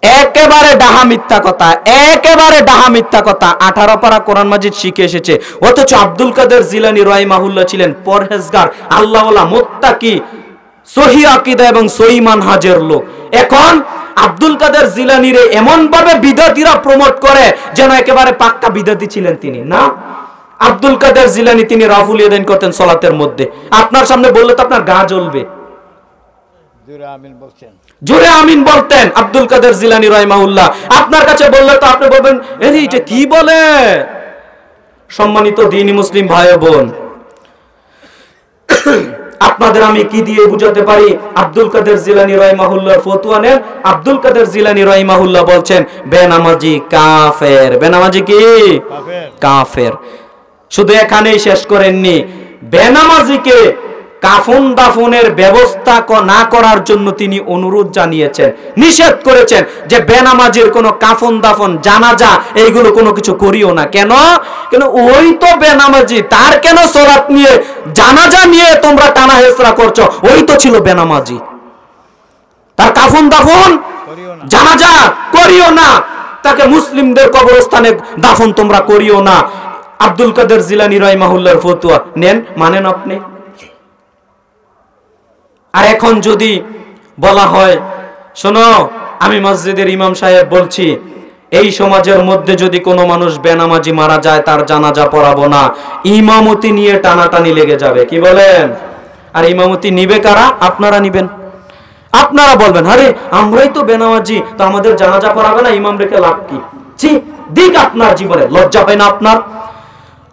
একেবারে ডাহা মিথ্যা কথা, একেবারে ডাহা মিথ্যা কথা। 18 পারা কোরআন মাজিদ শিখে এসেছে। অথচ আব্দুল কাদের জিলানী রাহিমাহুল্লাহ ছিলেন পরহেজগার, আল্লাহওয়ালা, মুত্তাকি, সহি আকীদা এবং সহি মানহাজের লোক। এখন আব্দুল কাদের জিলানীরে এমন ভাবে বিদআতীরা প্রমোট করে যেন একেবারে পাক্কা বিদআতী ছিলেন তিনি। না, আব্দুল কাদের জিলানী তিনি রাফুল ইয়াদাইন করতেন সালাতের মধ্যে। আপনার সামনে বললে তো আপনার গা জ্বলবে। জোরে আমিন বলতেন আব্দুল কাদের জিলানী রাহিমাহুল্লাহ। আপনার কাছে বললে তো আপনি বলবেন আরে এটা কি বলে। সম্মানিত দ্বীনি মুসলিম ভাই বোন, আপনাদের আমি কি দিয়ে বুঝাতে পারি? আব্দুল কাদের জিলানী রাহিমাহুল্লাহর ফতোয়া নেন। আব্দুল কাদের জিলানী রাহিমাহুল্লাহ বলছেন বেনামাজি কাফের, বেনামাজি কি কাফের। শুধু এখানেই শেষ করেননি, বেনামাজিকে কাফন দাফনের ব্যবস্থা না করার জন্য তিনি অনুরোধ জানিয়েছেন, নিষেধ করেছেন যে বেনামাজির কোনো কাফন দাফন জানাজা এইগুলো কোনো কিছু করিও না। কেন? কেন ওই তো বেনামাজি, তার কেন সালাত নিয়ে জানাজা নিয়ে তোমরা টানা হেসরা করছো? ওই তো ছিল বেনামাজি, তার কাফন দাফন জানাজা করিও না, তাকে মুসলিমদের কবরস্থানে দাফন তোমরা করিও না। আব্দুল কাদের জিলানী রাহিমাহুল্লাহর ফতোয়া নেন, মানেন আপনি? আর এখন যদি বলা হয় শোনো আমি মসজিদের ইমাম সাহেব বলছি, এই সমাজের মধ্যে যদি কোনো মানুষ বেনামাজি মারা যায় তার জানাজা পড়াবো না, ইমামতি নিয়ে টানাটানি লেগে যাবে। কি বলেন? আর ইমামতি নিবে কারা? আপনারা নিবেন। আপনারা বলবেন আরে আমরাই তো বেনামাজি, তো আমাদের জানাজা পড়াবে না, ইমাম রেখে লাভ কি? জি, দিক আপনার জীবনে লজ্জা হয় না? আপনার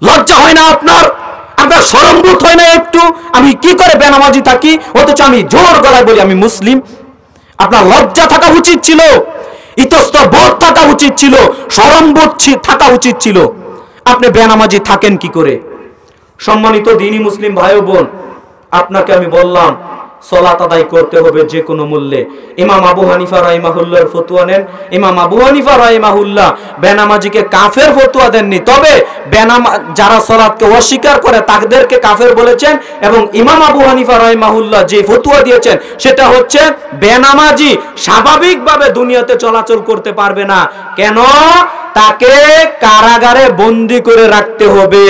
লজ্জা হয় না? আপনার আপনার শরমবোধ হয় না একটু? আমি কি করে বেনামাজি থাকি, অথচ আমি জোর গলায় বলি আমি মুসলিম? আপনার লজ্জা থাকা উচিত ছিল, ইতস্তত বোধ থাকা উচিত ছিল, শরমবোধ থাকা উচিত ছিল। আপনি বেনামাজি থাকেন কি করে? সম্মানিত দ্বীনি মুসলিম ভাই ও বোন, আপনাকে আমি বললাম সালাত আদায় করতে হবে যে কোনো মূল্যে। ইমাম আবু হানিফা রাহিমাহুল্লাহর ফতোয়া নেন। ইমাম আবু হানিফা রাহিমাহুল্লাহ বেনামাজিকে কাফের ফতোয়া দেননি, তবে যারা সালাতকে অস্বীকার করে তাদেরকে কাফের বলেছেন। এবং ইমাম আবু হানিফা রাহিমাহুল্লাহ যে ফতোয়া দিয়েছেন সেটা হচ্ছে বেনামাজি স্বাভাবিকভাবে দুনিয়াতে চলাচল করতে পারবে না। কেন? তাকে কারাগারে বন্দী করে রাখতে হবে,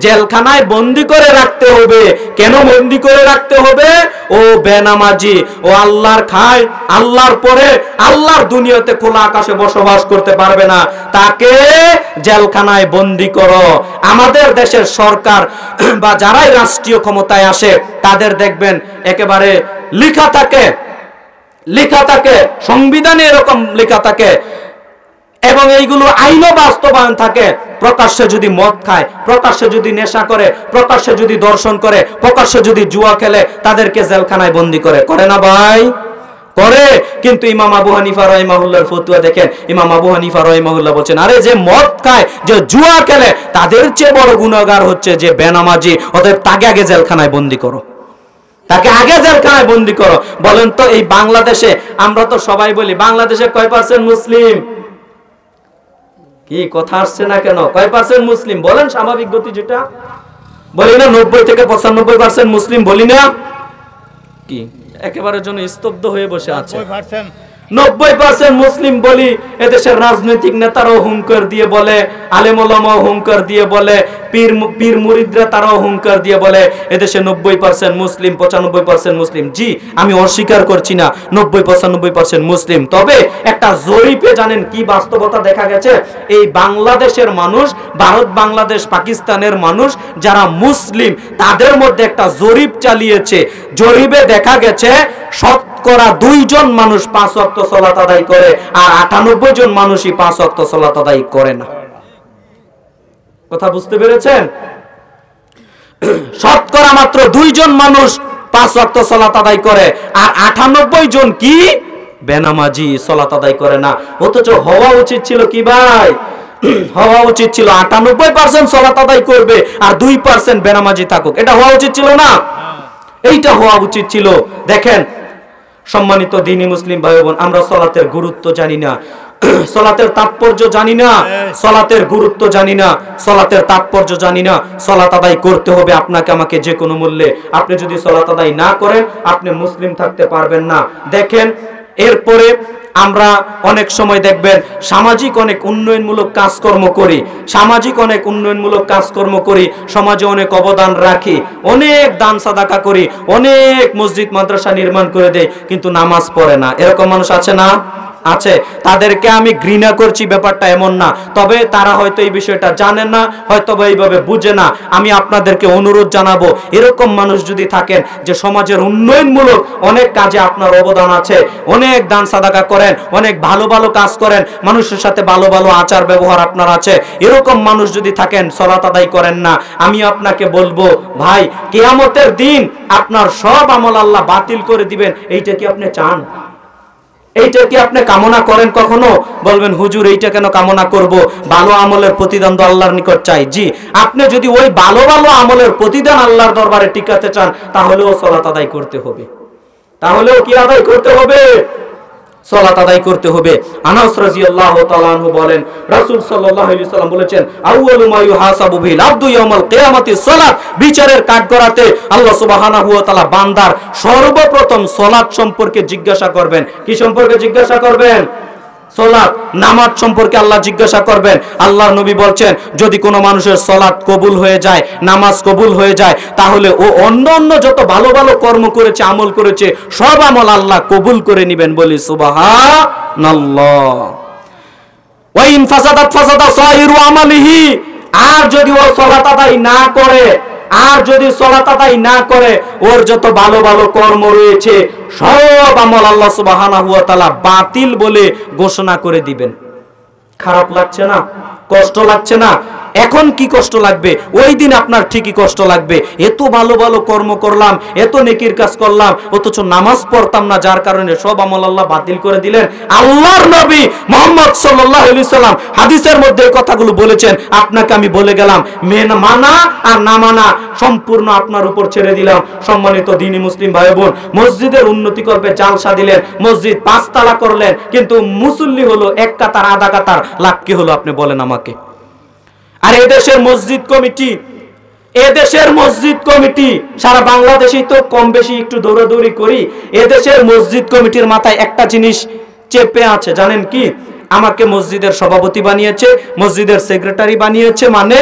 জেলখানায় বন্দী করে রাখতে হবে। কেন বন্দী করে রাখতে হবে? ও বেনামাজি, ও আল্লাহর খায়, আল্লাহর পরে আল্লাহর দুনিয়াতে খোলা আকাশে বসবাস করতে পারবে না, তাকে জেলখানায় বন্দী করো। আমাদের দেশের সরকার বা যারাই রাষ্ট্রীয় ক্ষমতায় আসে তাদের দেখবেন একেবারে লেখা থাকে সংবিধানে এরকম লেখা থাকে, এবং এইগুলো আইনও বাস্তবায়ন থাকে। প্রকাশ্যে যদি মদ খায়, প্রকাশ্যে যদি নেশা করে, প্রকাশ্যে যদি দর্শন করে, প্রকাশ্যে যদি জুয়া খেলে, তাদেরকে জেলখানায় বন্দী করে না ভাই? করে। কিন্তু ইমাম আবু হানিফা রাহিমাহুল্লাহর ফতোয়া দেখেন, ইমাম আবু হানিফা রাহিমাহুল্লাহ বলেন, আরে যে মদ খায়, যে জুয়া খেলে, তাদের চেয়ে বড় গুনাহগার হচ্ছে যে বেনামাজি। অতএব তাকে আগে জেলখানায় বন্দী করো, তাকে আগে জেলখানায় বন্দী করো। বলেন তো এই বাংলাদেশে, আমরা তো সবাই বলি বাংলাদেশে কয় পার্সেন্ট মুসলিম? কি কথা আসছে না কেন? কয় পার্সেন্ট মুসলিম বলেন? স্বাভাবিক গতি যেটা বলি না, 90 থেকে 95% মুসলিম বলি না? কি একেবারে জন্য স্তব্ধ হয়ে বসে আছে? 90% মুসলিম বলি। এদেশের রাজনৈতিক নেতারাও হুঙ্কার দিয়ে বলে, আলেম ওলামাও হুঙ্কার দিয়ে বলে, পীর মুরিদরা তারাও হুঙ্কার দিয়ে বলে এদেশে 90% মুসলিম, 95% মুসলিম। জি, আমি অস্বীকার করছি না 90-95% মুসলিম। তবে একটা জরিপে জানেন কি বাস্তবতা দেখা গেছে? এই বাংলাদেশের মানুষ, ভারত, বাংলাদেশ, পাকিস্তানের মানুষ যারা মুসলিম, তাদের মধ্যে একটা জরিপ চালিয়েছে। জরিপে দেখা গেছে শতকরা 2 জন মানুষ 5 ওয়াক্ত সালাত আদায় করে, আর 98 জন মানুষই 5 ওয়াক্ত সালাত আদায় করে না। কথা বুঝতে পেরেছেন? শতকরা মাত্র 2 জন মানুষ 5 ওয়াক্ত সালাত আদায় করে, আর 98 জন কি বেনামাজি, সালাত আদায় করে না। অথচ হওয়া উচিত ছিল কি ভাই? হওয়া উচিত ছিল 98% সালাত আদায় করবে আর 2% বেনামাজি থাকুক। এটা হওয়া উচিত ছিল না? এইটা হওয়া উচিত ছিল। দেখেন সম্মানিত দ্বীনি মুসলিম ভাই বোন, আমরা সালাতের গুরুত্ব জানি না, সালাতের তাৎপর্য জানি না, সালাতের গুরুত্ব জানি না, সালাতের তাৎপর্য জানি না। সালাত আদায় করতে হবে আপনাকে আমাকে যে কোনো মূল্যে। আপনি যদি সালাত আদায় না করেন, আপনি মুসলিম থাকতে পারবেন না। দেখেন এরপরে আমরা অনেক সময় দেখবেন সামাজিক অনেক উন্নয়নমূলক কাজকর্ম করি, সামাজিক অনেক উন্নয়নমূলক কাজকর্ম করি, সমাজে অনেক অবদান রাখি, অনেক দান সাদাকা করি, অনেক মসজিদ মাদ্রাসা নির্মাণ করে দেই, কিন্তু নামাজ পড়ে না। এরকম মানুষ আছে না? আছে। তাদেরকে আমি ঘৃণা করছি ব্যাপারটা এমন না, তবে তারা হয়তো এই বিষয়টা জানেন না, হয়তো এইভাবে বুঝে না। আমি আপনাদেরকে অনুরোধ জানাবো, এরকম মানুষ যদি থাকেন যে সমাজের উন্নয়নমূলক অনেক কাজে আপনার অবদান আছে, অনেক দান সাদাকা করেন, অনেক ভালো ভালো কাজ করেন, মানুষের সাথে ভালো ভালো আচার ব্যবহার আপনার আছে, এরকম মানুষ যদি থাকেন সালাত আদায় করেন না, আমি আপনাকে বলবো ভাই, কিয়ামতের দিন আপনার সব আমল আল্লাহ বাতিল করে দিবেন। এইটা কি আপনি চান? এইটা কি আপনি কামনা করেন কখনো? বলবেন হুজুর এইটা কেন কামনা করব, ভালো আমলের প্রতিদান তো আল্লাহর নিকট চাই। জি, আপনি যদি ওই ভালো ভালো আমলের প্রতিদান আল্লাহর দরবারে টিকাতে চান, তাহলেও সালাত আদায় করতে হবে, তাহলেও কি আদায় করতে হবে? সালাত আদায় করতে হবে। আনাস রাদিয়াল্লাহু তাআলা আনহু বলেন, রাসূল সাল্লাল্লাহু আলাইহি ওয়াসাল্লাম বলেছেন, আউয়ালু মা ইউহাসাবু বিল আবদু ইয়াউমাল কিয়ামাতি সালাত। বিচারের কাঠগড়াতে আল্লাহ সুবহানাহু ওয়া তাআলা বান্দার সর্বপ্রথম সালাত সম্পর্কে জিজ্ঞাসা করবেন। কি সম্পর্কে জিজ্ঞাসা করবেন? সালাত, নামাজ সম্পর্কে আল্লাহ জিজ্ঞাসা করবেন। আল্লাহর নবী বলছেন, যদি কোনো মানুষের সালাত কবুল হয়ে যায়, নামাজ কবুল হয়ে যায়, তাহলে ও অন্য অন্য যত ভালো ভালো কর্ম করেছে, আমল করেছে, সব আমল আল্লাহ কবুল করে নেবেন। বলি সুবহানাল্লাহ। ওয়া ইন ফাসাদাত ফাসাদা সাইরু আমালিহি। আর যদি ও সালাত আদায় না করে, আর যদি সালাত আদায় না করে, ওর যত ভালো ভালো কর্ম রয়েছে সব আমল আল্লাহ সুবহানাহু ওয়া তাআলা বাতিল বলে ঘোষণা করে দিবেন। খারাপ লাগছে না? কষ্ট লাগছে না? এখন কি কষ্ট লাগবে, ওই দিন আপনার ঠিকই কষ্ট লাগবে। এত ভালো ভালো কর্ম করলাম, এত নেকির কাজ করলাম, অথচ নামাজ পড়তাম না, যার কারণে সব আমল আল্লাহ বাতিল করে দিলেন। আল্লাহর নবী মুহাম্মদ সাল্লাল্লাহু আলাইহি সাল্লাম হাদিসের মধ্যে এই কথাগুলো বলেছেন। আপনাকে আমি বলে গেলাম, মানা আর না মানা সম্পূর্ণ আপনার উপর ছেড়ে দিলাম। সম্মানিত দ্বীনি মুসলিম ভাই বোন, মসজিদের উন্নতি করবে জালসা দিলেন, মসজিদ 5 তালা করলেন, কিন্তু মুসল্লি হলো 1 কাতার আধা কাতার, লাভ কি হলো আপনি বলেন আমাকে? আর এদেশের মসজিদ কমিটি সারা বাংলাদেশেই তো কম বেশি একটু দৌড়াদৌড়ি করি। এদেশের মসজিদ কমিটির মাথায় একটা জিনিস চেপে আছে, জানেন কি? আমাকে মসজিদের সভাপতি বানিয়েছে, মসজিদের সেক্রেটারি বানিয়েছে, মানে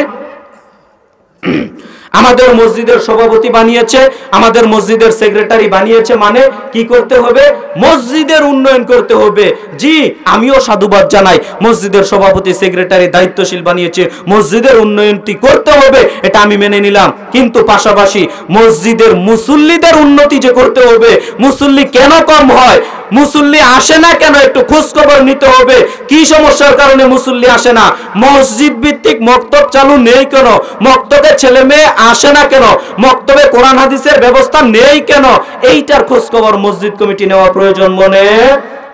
আমাদের মসজিদের সভাপতি বানিয়েছে, আমাদের মসজিদের সেক্রেটারি বানিয়েছে, মানে কি করতে হবে? মসজিদের উন্নয়ন করতে হবে। জি, আমিও সাধুবাদ জানাই, মসজিদের সভাপতি সেক্রেটারি দায়িত্বশীল বানিয়েছে, মসজিদের উন্নয়নটি করতে হবে, এটা আমি মেনে নিলাম। কিন্তু পাশাপাশি মসজিদের মুসল্লিদের উন্নতি যে করতে হবে। মুসল্লি কেন কম হয়, মুসল্লি আসে না কেন, একটু খোঁজ খবর নিতে হবে। কি সমস্যার কারণে মুসল্লি আসে না? মসজিদ ভিত্তিক মক্তব চালু নেই কেন? মক্তবে ছেলে মেয়ে আসে না কেন? মক্তবে কোরআন হাদিসের ব্যবস্থা নেই কেন? এইটার খোঁজ খবর মসজিদ কমিটি নেওয়া প্রয়োজন মনে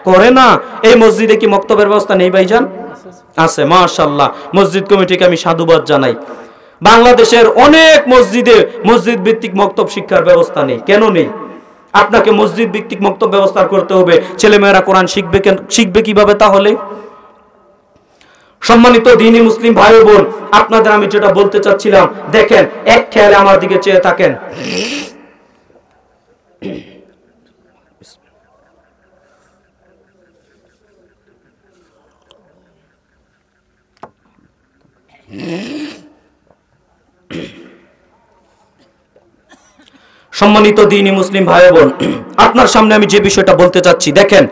করে না? এই মসজিদে কি মক্তবের ব্যবস্থা নেই ভাইজান? আছে, মাশাআল্লাহ। মসজিদ কমিটিকে আমি সাধুবাদ জানাই। বাংলাদেশের অনেক মসজিদে মসজিদ ভিত্তিক মক্তব শিক্ষার ব্যবস্থা নেই। কেন নেই? আপনাকে মসজিদ ভিত্তিক মক্তব ব্যবস্থা করতে হবে। ছেলেমেয়েরা কোরআন শিখবে কিভাবে তাহলে? সম্মানিত দ্বীনি মুসলিম ভাই বোন, আপনাদের আমি যেটা বলতে চাচ্ছিলাম, দেখেন, এক খেয়ালে আমার দিকে চেয়ে থাকেন। সম্মানিত দ্বীনি মুসলিম ভাই বোন, আপনার সামনে আমি যে বিষয়টা বলতে চাচ্ছি, দেখেন,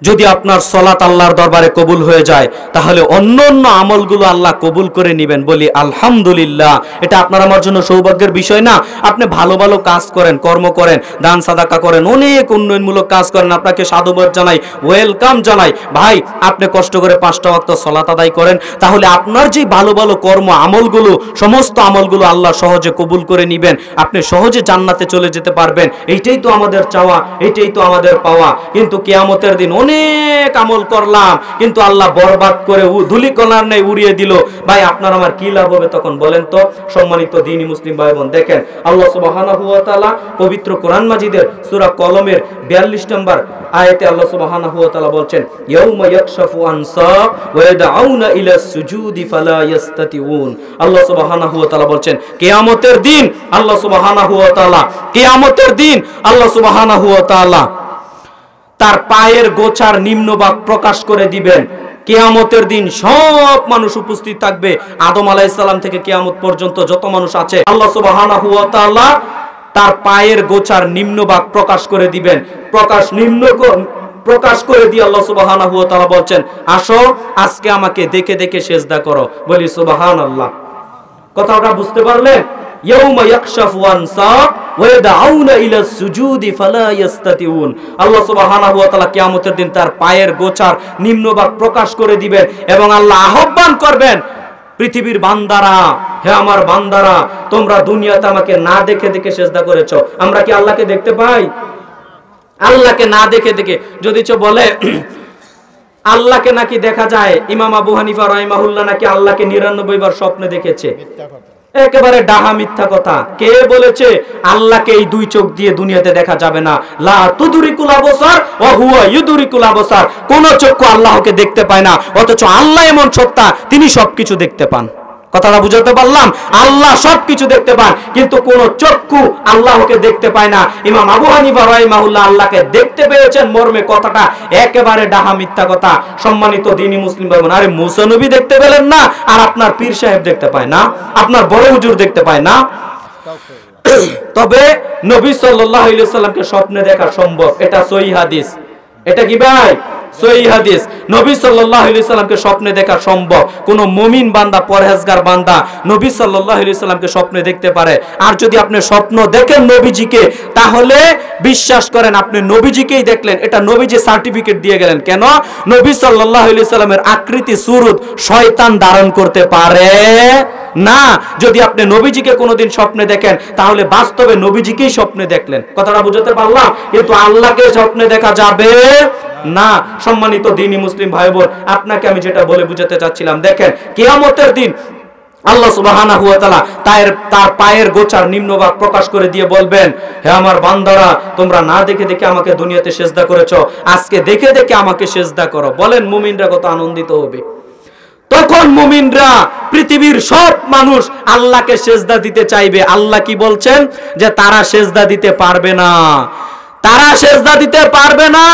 যদি আপনার সালাত আল্লাহর দরবারে কবুল হয়ে যায়, তাহলে অন্যান্য আমলগুলো আল্লাহ কবুল করে নেবেন। বলি আলহামদুলিল্লাহ। এটা আপনার আমার জন্য সৌভাগ্যের বিষয় না? আপনি ভালো ভালো কাজ করেন, কর্ম করেন, দান সাদাকা করেন, অনেক উন্নয়নমূলক কাজ করেন, আপনাকে সাধুবাদ জানাই, ওয়েলকাম জানাই। ভাই, আপনি কষ্ট করে 5টা ওয়াক্ত সালাত আদায় করেন, তাহলে আপনার যে ভালো ভালো কর্ম আমলগুলো, সমস্ত আমলগুলো আল্লাহ সহজে কবুল করে নেবেন, আপনি সহজে জান্নাতে চলে যেতে পারবেন। এইটাই তো আমাদের চাওয়া, এইটাই তো আমাদের পাওয়া। কিন্তু কিয়ামতের দিন অনেক আমল করলাম, কিন্তু আল্লাহ বরবাদ করে ধুলিকণার নেই উড়িয়ে দিল। ভাই, আপনার আমার কি লাভ হবে তখন বলেন তো? সম্মানিত দ্বীনি মুসলিম ভাই বোন, দেখেন, আল্লাহ সুবহানাহু ওয়া তাআলা পবিত্র কোরআন মাজিদের সূরা কলমের 42 নম্বর আয়াতে আল্লাহ সুবহানাহু ওয়া তাআলা বলছেন, ইয়াউমা ইয়াকশাফু আন সাক ওয়া ইয়াদউনা ইলা সুজুদি ফালা ইস্তাতিউন। আল্লাহ সুবহানাহু ওয়া তাআলা বলছেন, কিয়ামতের দিন আল্লাহ সুবহানাহু ওয়া তাআলা, কিয়ামতের দিন আল্লাহ সুবহানাহু ওয়া তাআলা তার পায়ের গোছার নিম্নভাগ প্রকাশ করে দিবেন। কিয়ামতের দিন সব মানুষ উপস্থিত থাকবে, আদম আলাইহিস সালাম থেকে কিয়ামত পর্যন্ত যত মানুষ আছে, আল্লাহ সুবহানাহু ওয়া তাআলা তার পায়ের গোছার নিম্নভাগ প্রকাশ করে দিবেন। প্রকাশ করে দিয়ে আল্লাহ সুবহানাহু ওয়া তাআলা বলছেন, আসো আজকে আমাকে দেখে দেখে সিজদা করো। বলি সুবহানাল্লাহ। কথাটা বুঝতে পারলেন? ইয়াউমা ইয়াকশাফু আন সাক ওয়া ইয়াদউনা ইলা সুজুদি ফালা ইস্তাতিউন। আল্লাহ সুবহানাহু ওয়া তাআলা কিয়ামতের দিন তার পায়ের গোছার নিম্নভাগ প্রকাশ করে দিবেন এবং আল্লাহ আহ্বান করবেন, পৃথিবীর বান্দারা, হে আমার বান্দারা, তোমরা দুনিয়াতে আমাকে না দেখে দেখে সিজদা করেছো। আমরা কি আল্লাহকে দেখতে পাই? আল্লাহকে না দেখে দেখে যদি বলে আল্লাহকে নাকি দেখা যায়, ইমাম আবু হানিফা রাহিমাহুল্লাহ নাকি আল্লাহকে 99 বার স্বপ্নে দেখেছে। একেবারে ডাহা মিথ্যা কথা। কে বলেছে আল্লাহকে এই 2 চোখ দিয়ে দুনিয়াতে দেখা যাবে না? লা তুদরিকুল আবসার ওয়া হুয়া ইউদরিকুল আবসার। কোন চক্ষু আল্লাহকে দেখতে পায় না, অথচ আল্লাহ এমন সত্তা, তিনি সবকিছু দেখতে পান। কথাটা বুঝাতে পারলাম? আল্লাহ সবকিছু দেখতে পান, কিন্তু কোন চক্ষু আল্লাহকে দেখতে পায় না। ইমাম আবু হানিফা রাহিমাহুল্লাহ আল্লাহকে দেখতে পেয়েছেন মর্মে কথাটা একেবারে ডাহা মিথ্যা কথা। সম্মানিত দ্বীনি মুসলিম ভাই বোন, আরে মুসা নবী দেখতে পেলেন না, আর আপনার পীর সাহেব দেখতে পায় না, আপনার বড় হুজুর দেখতে পায় না। তবে নবী সাল্লাল্লাহু আলাইহি ওয়াসাল্লামকে স্বপ্নে দেখা সম্ভব, এটা সহিহ হাদিস। এটা কি ভাই? সহিহ হাদিস, নবী সাল্লাল্লাহু আলাইহি সাল্লামকে স্বপ্নে দেখা সম্ভব। কোন মুমিন বান্দা, পরহেজগার বান্দা নবী সাল্লাল্লাহু আলাইহি সাল্লামকে স্বপ্নে দেখতে পারে। আর যদি আপনি স্বপ্ন দেখেন নবীজিকে, তাহলে বিশ্বাস করেন আপনি নবীজিকেই দেখলেন। এটা নবীজি সার্টিফিকেট দিয়ে গেলেন। কেন? নবী সাল্লাল্লাহু আলাইহি সাল্লামের আকৃতি সুরত শয়তান ধারণ করতে পারে না। যদি আপনি নবীজিকে কোনোদিন স্বপ্নে দেখেন, তাহলে বাস্তবে নবীজিকেই স্বপ্নে দেখলেন। কথাটা বুঝতে পারলাম? কিন্তু আল্লাহকে স্বপ্নে দেখা যাবে না। সম্মানিত দ্বীনি মুসলিম ভাই বোন, আপনাকে আমি যেটা বলে বুঝাতে চাচ্ছিলাম, দেখেন কিয়ামতের দিন আল্লাহ সুবহানাহু ওয়া তাআলা তার পায়ের গোছার নিম্নভাগ প্রকাশ করে দিয়ে বলবেন, হে আমার বান্দারা, তোমরা না দেখে দেখে আমাকে দুনিয়াতে সিজদা করেছো, আজকে দেখে দেখে আমাকে সিজদা করো। বলেন মুমিনরা কত আনন্দিত হবে। তখন মুমিনরা, পৃথিবীর সব মানুষ আল্লাহকে সিজদা দিতে চাইবে। আল্লাহ কি বলছেন? যে তারা সিজদা দিতে পারবে না। তারা সিজদা দিতে পারবে না।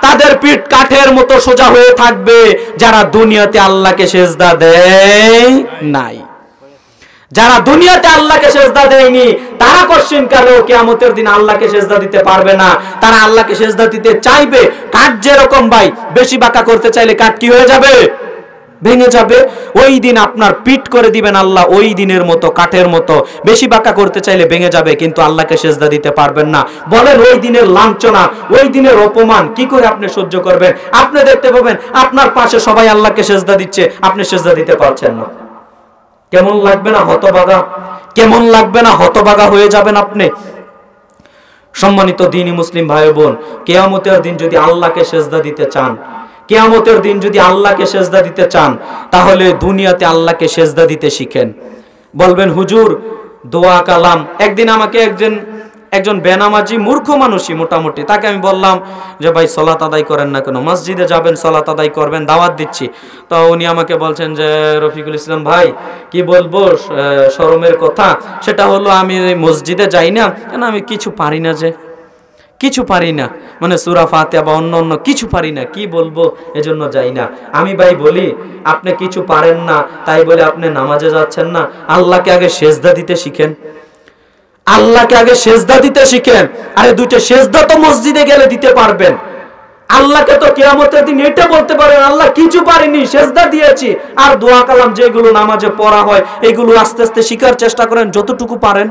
তাদের পিঠ কাঠের মতো সোজা হয়ে থাকবে, যারা দুনিয়াতে আল্লাহকে সিজদা দেয় নাই। যারা দুনিয়াতে আল্লাহকে সিজদা দেয়নি, তারা কশিনকালেও কিয়ামতের দিন আল্লাহকে সিজদা দিতে পারবে না। তারা আল্লাহকে সিজদা দিতে চাইবে। কাঠ যেরকম ভাই, বেশি বাঁকা করতে চাইলে কাঠ কি হয়ে যাবে? ভেঙে যাবে। ওই দিন আপনার পিঠ করে দিবেন আল্লাহ, ওই দিনের মতো, কাঠের মতো। বেশি বাঁকা করতে চাইলে ভেঙে যাবে, কিন্তু আল্লাহকে সিজদা দিতে পারবেন না। বলেন ওই দিনের লাঞ্ছনা, ওই দিনের অপমান কি করে আপনি সহ্য করবেন? আপনি দেখতে পাবেন আপনার পাশে সবাই আল্লাহকে সিজদা দিচ্ছে, আপনি সিজদা দিতে পারছেন না। কেমন লাগবে না হতভাগা? কেমন লাগবে না হতভাগা হয়ে যাবেন আপনি? সম্মানিত দ্বীনি মুসলিম ভাই বোন, কিয়ামতের দিন যদি আল্লাহকে সিজদা দিতে চান, কিয়ামতের দিন যদি আল্লাহকে সিজদা দিতে চান, তাহলে দুনিয়াতে আল্লাহকে সিজদা দিতে শিখেন। বলবেন হুজুর দোয়া কালাম। একদিন আমাকে একজন বেনামাজি মূর্খ মানুষই মোটামুটি, তাকে আমি বললাম যে ভাই সালাত আদায় করেন না কেন? মসজিদে যাবেন, সালাত আদায় করবেন, দাওয়াত দিচ্ছি। তো উনি আমাকে বলছেন যে রফিকুল ইসলাম ভাই, কি বলবো শরমের কথা, সেটা হলো আমি মসজিদে যাই না কেন, আমি কিছু পারি না, যে কিছু পারি না, মানে সূরা ফাতিহা বা অন্য কিছু পারি না, কি বলবো, এজন্য যাই না। আমি ভাই বলি, আপনি কিছু পারেন না তাই বলে আপনি নামাজে যাচ্ছেন না? আল্লাহকে আগে সিজদা দিতে শিখেন। আল্লাহকে আগে সিজদা দিতে শিখেন। আরে দুইটা সিজদা তো মসজিদে গেলে দিতে পারবেন। আল্লাহকে তো কিয়ামতের দিন এটা বলতে পারেন, আল্লাহ কিছু পারিনি, সিজদা দিয়েছি। আর দোয়া কালাম যেগুলো নামাজে পড়া হয়, এগুলো আস্তে আস্তে শিখার চেষ্টা করেন, যতটুকু পারেন।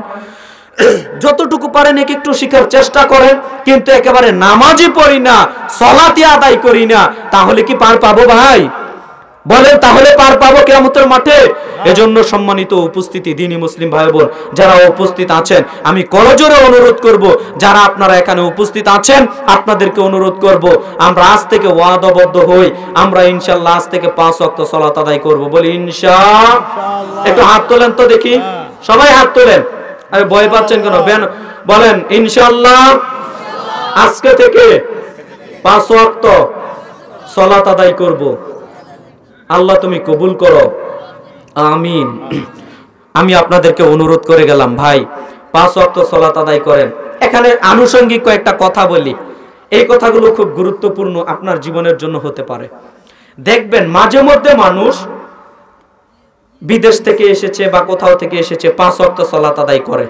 যতটুকু পারেন একটু শিখার চেষ্টা করেন। কিন্তু একেবারে নামাজই পড়ি না, সালাতই আদায় করি না, তাহলে কি পার পাবো ভাই? বলেন, তাহলে পার পাবো কিয়ামতের মাঠে? এজন্য সম্মানিত উপস্থিতি দ্বীনি মুসলিম ভাই বোন, যারা উপস্থিত আছেন, আমি করজোরে অনুরোধ করব, যারা আপনারা এখানে উপস্থিত আছেন, আপনাদেরকে অনুরোধ করব, আমরা আজ থেকে ওয়াদাবদ্ধ হই, আমরা ইনশাআল্লাহ আজ থেকে 5 ওয়াক্ত সালাত আদায় করব। বলি ইনশাআল্লাহ। একটু হাত তোলেন তো দেখি, সবাই হাত তোলেন। আরে ভয় পাচ্ছেন কেন? বলেন ইনশাআল্লাহ আজকে থেকে 5 ওয়াক্ত সালাত আদায় করব। আল্লাহ তুমি কবুল করো, আমিন। আমি আপনাদেরকে অনুরোধ করে গেলাম ভাই, 5 ওয়াক্ত সালাত আদায় করেন। এখানে আনুষঙ্গিক কয়েকটা কথা বলি, এই কথাগুলো খুব গুরুত্বপূর্ণ আপনার জীবনের জন্য হতে পারে। দেখবেন মাঝে মধ্যে মানুষ বিদেশ থেকে এসেছে বা কোথাও থেকে এসেছে, 5 ওয়াক্ত সালাত আদায় করে,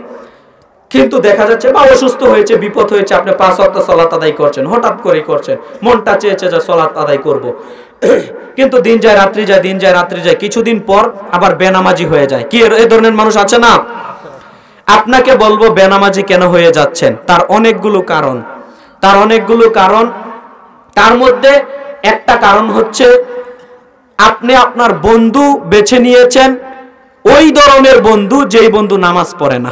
কিন্তু দেখা যাচ্ছে বা অসুস্থ হয়েছে, বিপদ হয়েছে, আপনি 5 ওয়াক্ত সালাত আদায় করছেন, হঠাৎ করে করছেন, মনটা চেয়েছে যে সালাত আদায় করব, কিন্তু দিন যায় রাত্রি যায়, দিন যায় রাত্রি যায়, কিছুদিন পর আবার বেনামাজি হয়ে যায়। কি এই ধরনের মানুষ আছে না? আপনাকে বলবো বেনামাজি কেন হয়ে যাচ্ছেন, তার অনেকগুলো কারণ। তার মধ্যে একটা কারণ হচ্ছে আপনি আপনার বন্ধু বেছে নিয়েছেন, ওই ধরনের বন্ধু যেই বন্ধু নামাজ পড়ে না,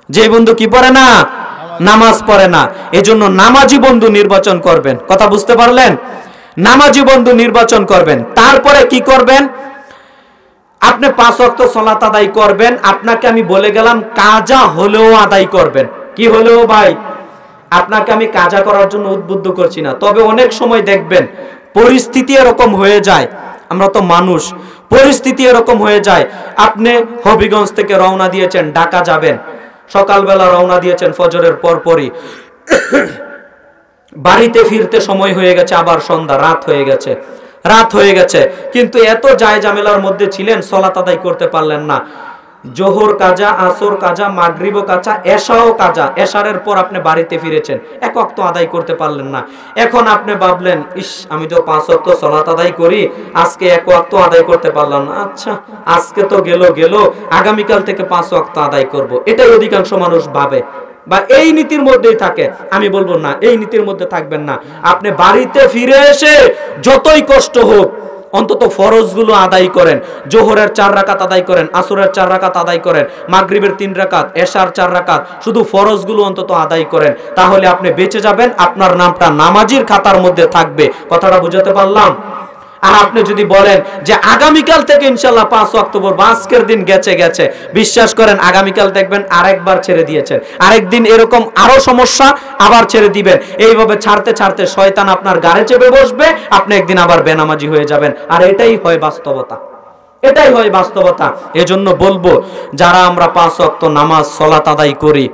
যেই বন্ধু কি পড়ে না, নামাজ পড়ে না। এজন্য নামাজি বন্ধু নির্বাচন করবেন। কথা বুঝতে পারলেন? নামাজি বন্ধু নির্বাচন করবেন। তারপরে কি করবেন? আপনি 5 ওয়াক্ত সালাত আদায় করবেন। আপনাকে আমি বলে গেলাম কাজা হলেও আদায় করবেন। কি হলেও ভাই? আপনাকে আমি কাজা করার জন্য উদ্বুদ্ধ করছি না, তবে অনেক সময় দেখবেন পরিস্থিতি এরকম হয়ে যায়, আমরা তো মানুষ, পরিস্থিতি এরকম হয়ে যায়, আপনি হবিগঞ্জ থেকে রওনা দিয়েছেন, ঢাকা যাবেন, সকালবেলা রওনা দিয়েছেন ফজরের পরপরই, বাড়িতে ফিরতে সময় হয়ে গেছে, আবার সন্ধ্যা, রাত হয়ে গেছে, কিন্তু এত জায়জামেলার মধ্যে ছিলেন, সালাত আদায় করতে পারলেন না। জোহর কাজা, আসর কাজা, মাগরিব কাজা, এশাও কাজা, এশারের পর আপনি বাড়িতে ফিরেছেন, এক ওয়াক্ত আদায় করতে পারলেন না। এখন আপনি ভাবলেন, ইস আমি তো 5 ওয়াক্ত সালাত আদায় করি, আজকে এক ওয়াক্ত আদায় করতে পারলাম না, আচ্ছা আজকে তো গেল আগামীকাল থেকে 5 ওয়াক্ত আদায় করব। এটাই অধিকাংশ মানুষ ভাবে বা এই নীতির মধ্যেই থাকে। আমি বলবো না, এই নীতির মধ্যে থাকবেন না। আপনি বাড়িতে ফিরে এসে যতই কষ্ট হোক অন্তত ফরজগুলো আদায় করেন। জোহরের 4 রাকাত আদায় করেন, আসরের 4 রাকাত আদায় করেন, মাগরিবের 3 রাকাত, এশার 4 রাকাত, শুধু ফরজগুলো অন্তত আদায় করেন। তাহলে আপনি বেঁচে যাবেন, আপনার নামটা নামাজির খাতার মধ্যে থাকবে। কথাটা বুঝাতে পারলাম? আর আপনি যদি বলেন যে আগামীকাল থেকে ইনশাআল্লাহ 5 ওয়াক্ত পড়ব, আজকের দিন গেছে, বিশ্বাস করেন আগামীকাল দেখবেন আরেকবার ছেড়ে দিয়েছেন, আরেকদিন এরকম আরো সমস্যা, আবার ছেড়ে দিবেন। এইভাবে ছাড়তে শয়তান আপনার গাড়ে চেপে বসবে, আপনি একদিন আবার বেনামাজি হয়ে যাবেন। আর এটাই হয় বাস্তবতা, এটাই হয় বাস্তবতা। এজন্য বলবো, যারা আমরা 5 ওয়াক্ত নামাজ সালাত আদায় করি,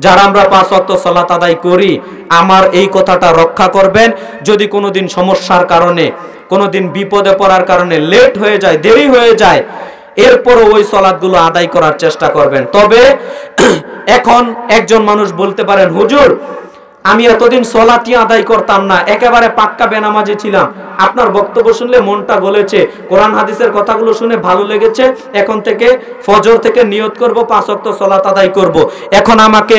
যারা আমরা 5 ওয়াক্ত সালাত আদায় করি, আমার এই কথাটা রক্ষা করবেন। যদি কোনোদিন সমস্যার কারণে, কোনোদিন বিপদে পড়ার কারণে লেট হয়ে যায়, দেরি হয়ে যায়, এরপরও ওই সালাতগুলো আদায় করার চেষ্টা করবেন। তবে এখন একজন মানুষ বলতে পারেন, হুজুর আমি এতদিন সালাতই আদায় করতাম না, একেবারে পাক্কা বেনামাজি ছিলাম। আপনার বক্তব্য শুনলে মনটা গলেছে, কোরআন হাদিসের কথাগুলো শুনে ভালো লেগেছে, এখন থেকে ফজর থেকে নিয়ত করব 5 ওয়াক্ত সালাত আদায় করব। এখন আমাকে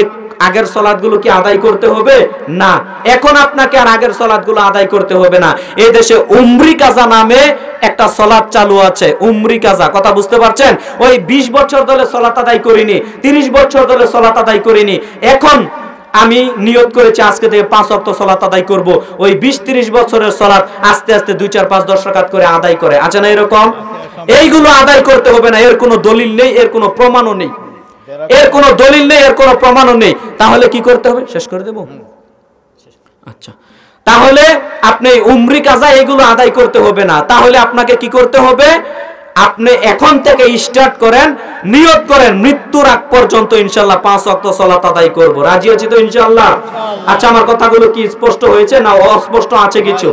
আগের সালাতগুলো কি আদায় করতে হবে? না, এখন আপনাকে আর আগের সালাতগুলো আদায় করতে হবে না। এই দেশে উমরি কাজা নামে একটা সালাত চালু আছে, উমরি কাজা। কথা বুঝতে পারছেন? ওই 20 বছর ধরে সালাত আদায় করিনি, 30 বছর ধরে সালাত আদায় করিনি, এখন আমি নিয়ত করেছি আজকে থেকে 5 ওয়াক্ত সালাত আদায় করব। ওই 20-30 বছরের সালাত আস্তে আস্তে 2, 4, 5, 10 রাকাত করে আদায় করে। আছে না এরকম? এইগুলো আদায় করতে হবে না, এর কোনো দলিল নেই, এর কোনো প্রমাণও নেই, এর কোনো দলিল নেই, এর কোনো প্রমাণও নেই। তাহলে কি করতে হবে? শেষ করে দেব? আচ্ছা, তাহলে আপনি উমরি কাজা এগুলো আদায় করতে হবে না। তাহলে আপনাকে কি করতে হবে? আপনি এখন থেকে স্টার্ট করেন, নিয়ত করেন মৃত্যুর আগ পর্যন্ত ইনশাআল্লাহ 5 ওয়াক্ত সালাত আদায় করব। রাজি আছি তো ইনশাআল্লাহ? আচ্ছা, আমার কথাগুলো কি স্পষ্ট হয়েছে না অস্পষ্ট আছে কিছু?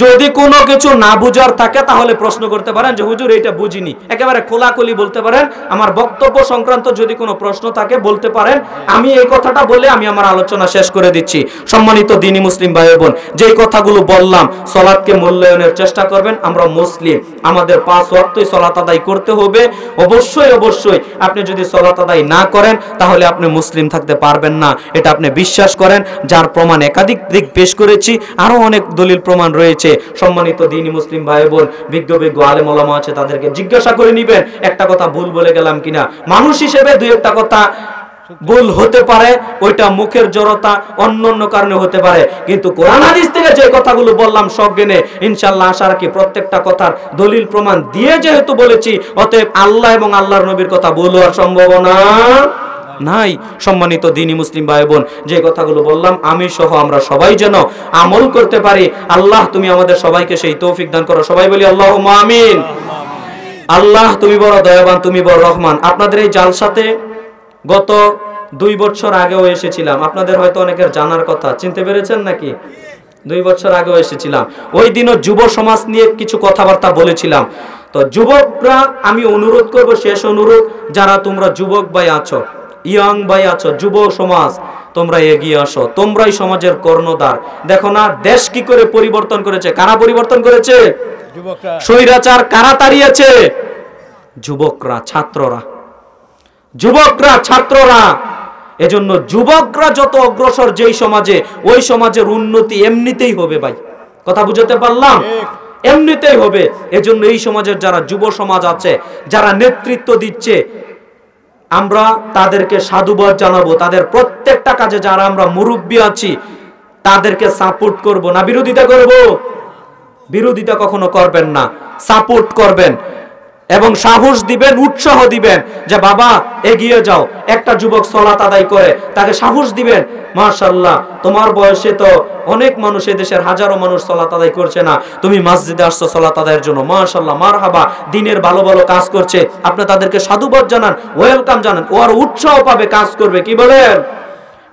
যদি কোনো কিছু না বুঝার থাকে তাহলে প্রশ্ন করতে পারেন যে হুজুর এটা বুঝিনি। একেবারে খোলাখুলি বলতে পারেন। আমার বক্তব্য সংক্রান্ত যদি কোনো প্রশ্ন থাকে বলতে পারেন। আমি এই কথাটা বলে আমি আমার আলোচনা শেষ করে দিচ্ছি। সম্মানিত দ্বীনি মুসলিম ভাই বোন, যেই কথাগুলো বললাম, সালাতকে মূল্যায়নের চেষ্টা করবেন। আমরা মুসলিম, আমাদের 5 ওয়াক্তই সালাত আদায় করতে হবে। অবশ্যই আপনি যদি সালাত আদায় না করেন তাহলে আপনি মুসলিম থাকতে পারবেন না, এটা আপনি বিশ্বাস করেন। যার প্রমাণ একাধিক দিক পেশ করেছি, আরো অনেক দলিল প্রমাণ রয়েছে। সম্মানিত দ্বীনি মুসলিম ভাই বোন, বিজ্ঞ আলেম ওলামা আছে, তাদেরকে জিজ্ঞাসা করে নিবেন একটা কথা ভুল বলে গেলাম কিনা। মানুষ হিসেবে 2-1টা কথা ভুল হতে পারে, ওইটা মুখের জড়তা, অন্য কারণে হতে পারে, কিন্তু কোরআন হাদিস থেকে যে কথাগুলো বললাম সজ্ঞানে ইনশাআল্লাহ আশা রাখি প্রত্যেকটা কথার দলিল প্রমাণ দিয়ে যেহেতু বলেছি, অতএব আল্লাহ এবং আল্লাহর নবীর কথা বলার সম্ভাবনা নাই। সম্মানিত দ্বীনি মুসলিম ভাই বোন, যে কথাগুলো বললাম আমি সহ আমরা সবাই যেন আমল করতে পারি। আল্লাহ তুমি আমাদের সবাইকে সেই তৌফিক দান করো। সবাই বলি আল্লাহুম্মা আমিন। আল্লাহ তুমি বড় দয়াবান, তুমি বড় রহমান। আপনাদের এই জালসাতে গত 2 বছর আগেও এসেছিলাম, আপনাদের হয়তো অনেকের জানার কথা, চিনতে পেরেছেন নাকি? 2 বছর আগেও এসেছিলাম। ওই দিনও যুব সমাজ নিয়ে কিছু কথাবার্তা বলেছিলাম। তো যুবকরা আমি অনুরোধ করব, শেষ অনুরোধ, যারা তোমরা যুবক ভাই আছো, ইয়াং ভাই আছো, যুব সমাজ, তোমরা এগিয়ে আসো। তোমরাই সমাজের কর্ণধার। দেখো না দেশ কি করে পরিবর্তন করেছে? কারা পরিবর্তন করেছে? স্বৈরাচার কারা তাড়িয়েছে? যুবকরা, ছাত্ররা, যুবকরা, ছাত্ররা। এজন্য যুবকরা যত অগ্রসর যেই সমাজে, ওই সমাজের উন্নতি এমনিতেই হবে ভাই। কথা বুঝাতে পারলাম? এমনিতেই হবে। এজন্য এই সমাজের যারা যুব সমাজ আছে, যারা নেতৃত্ব দিচ্ছে, আমরা তাদেরকে সাধুবাদ জানাবো। তাদের প্রত্যেকটা কাজে যারা আমরা মুরব্বী আছি তাদেরকে সাপোর্ট করব না বিরোধিতা করব? বিরোধিতা কখনো করবেন না, সাপোর্ট করবেন এবং সাহস দিবেন, উৎসাহ দিবেন যে বাবা এগিয়ে যাও। একটা যুবক সালাত আদায় করে, তাকে সাহস দিবেন, মাশাআল্লাহ তোমার বয়সে তো অনেক মানুষ, এই দেশের হাজারো মানুষ সালাত আদায় করছে না, তুমি মসজিদে আসছো সালাত আদায়ের জন্য, মাশাআল্লাহ মারহাবা, দিনের ভালো ভালো কাজ করছে। আপনি তাদেরকে সাধুবাদ জানান, ওয়েলকাম জানান, ও আর উৎসাহ পাবে, কাজ করবে। কি বলেন?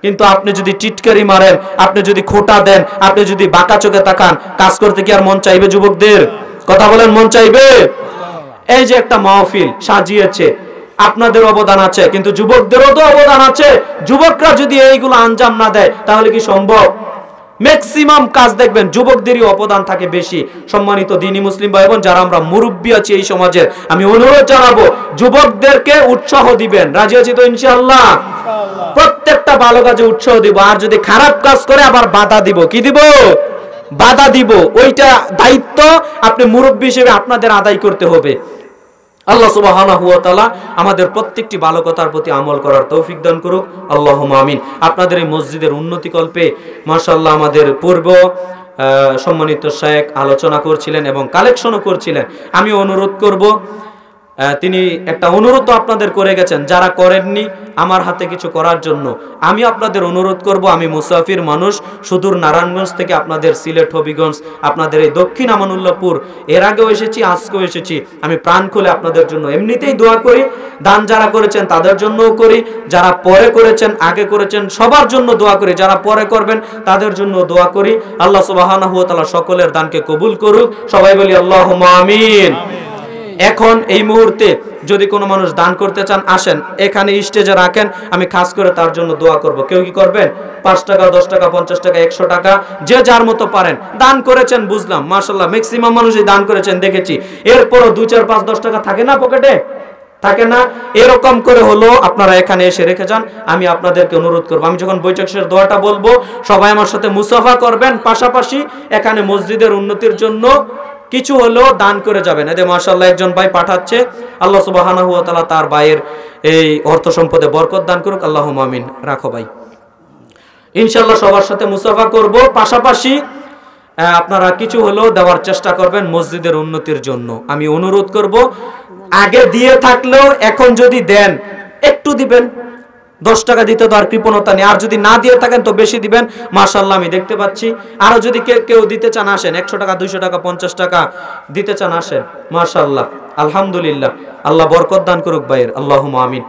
কিন্তু আপনি যদি টিটকারি মারেন, আপনি যদি খোঁটা দেন, আপনি যদি বাঁকা চোখে তাকান, কাজ করতে কি আর মন চাইবে যুবকদের? কথা বলেন, মন চাইবে? এই যে একটা মাহফিল সাজিয়েছে, আপনাদের অবদান আছে, কিন্তু যুবকদেরও তো অবদান আছে। যুবকরা যদি এইগুলো আঞ্জাম না দেয় তাহলে কি সম্ভব? ম্যাক্সিমাম কাজ দেখবেন যুবকদেরই অবদান থাকে বেশি। সম্মানিত দ্বীনি মুসলিম ভাই বোন, যারা আমরা মুরব্বী আছি এই সমাজের, আমি অনুরোধ জানাবো যুবকদেরকে উৎসাহ দিবেন। রাজি আছি তো ইনশাআল্লাহ? প্রত্যেকটা ভালো কাজে উৎসাহ দিব, আর যদি খারাপ কাজ করে আবার বাধা দিব। কি দিব? বাধা দিব। ওইটা দায়িত্ব আপনি মুরব্বী হিসেবে আপনাদের আদায় করতে হবে। আল্লাহ সুবহানাহু ওয়া তাআলা আমাদের প্রত্যেকটি ভালো কথার প্রতি আমল করার তৌফিক দান করুক, আল্লাহুম্মা আমিন। আপনাদের এই মসজিদের উন্নতি কল্পে মাশাআল্লাহ আমাদের পূর্ব সম্মানিত শেখ আলোচনা করছিলেন এবং কালেকশনও করছিলেন। আমি অনুরোধ করব, তিনি একটা অনুরোধ আপনাদের করে গেছেন, যারা করেননি আমার হাতে কিছু করার জন্য আমি আপনাদের অনুরোধ করব। আমি মুসাফির মানুষ, সুদূর নারায়ণগঞ্জ থেকে আপনাদের সিলেট হবিগঞ্জ, আপনাদের এই দক্ষিণ আমানুল্লাহপুর এর আগেও এসেছি, আজকেও এসেছি। আমি প্রাণ খুলে আপনাদের জন্য এমনিতেই দোয়া করি। দান যারা করেছেন তাদের জন্যও করি, যারা পরে করেছেন আগে করেছেন সবার জন্য দোয়া করি, যারা পরে করবেন তাদের জন্য দোয়া করি। আল্লাহ সুবহানাহু ওয়া তাআলা সকলের দানকে কবুল করুক। সবাই বলি আল্লাহুম্মা আমিন। এখন এই মুহূর্তে যদি কোনো মানুষ দান করতে চান আসেন, এখানে স্টেজে রাখেন, আমি খাস করে তার জন্য দোয়া করব। কেউ কি করবেন? 5 টাকা, 10 টাকা, 50 টাকা, 100 টাকা, যে যার মতো পারেন দান করেছেন, বুঝলাম মাশাআল্লাহ ম্যাক্সিমাম মানুষই দান করেছেন দেখেছি। এরপরও 2, 4, 5, 10 টাকা থাকে না পকেটে? থাকে না? এরকম করে হলো আপনারা এখানে এসে রেখে যান। আমি আপনাদেরকে অনুরোধ করব, আমি যখন বৈঠক শেষের দোয়াটা বলবো সবাই আমার সাথে মুসাফা করবেন, পাশাপাশি এখানে মসজিদের উন্নতির জন্য কিছু হলেও দান করে যাবেন। এতে মাশাআল্লাহ একজন ভাই পাঠাচ্ছে, আল্লাহ সুবহানাহু ওয়া তাআলা তার ভাইয়ের এই অর্থ সম্পদে বরকত দান করুক, আল্লাহুম্মা আমিন। রাখো ভাই, ইনশাআল্লাহ সবার সাথে মুসাফা করব, পাশাপাশি আপনারা কিছু হলেও দেওয়ার চেষ্টা করবেন মসজিদের উন্নতির জন্য। আমি অনুরোধ করব, আগে দিয়ে থাকলেও এখন যদি দেন একটু দিবেন। 10 টাকা দিতে তো আর কৃপণতা নেই, আর যদি না দিয়ে থাকেন তো বেশি দিবেন। মাশাআল্লাহ আমি দেখতে পাচ্ছি। আরো যদি কেউ দিতে চান আসেন, 100 টাকা, 200 টাকা, 50 টাকা দিতে চান আসেন। মাশাআল্লাহ, আলহামদুলিল্লাহ, আল্লাহ বরকত দান করুক ভাইয়ের, আল্লাহুম্মা আমিন।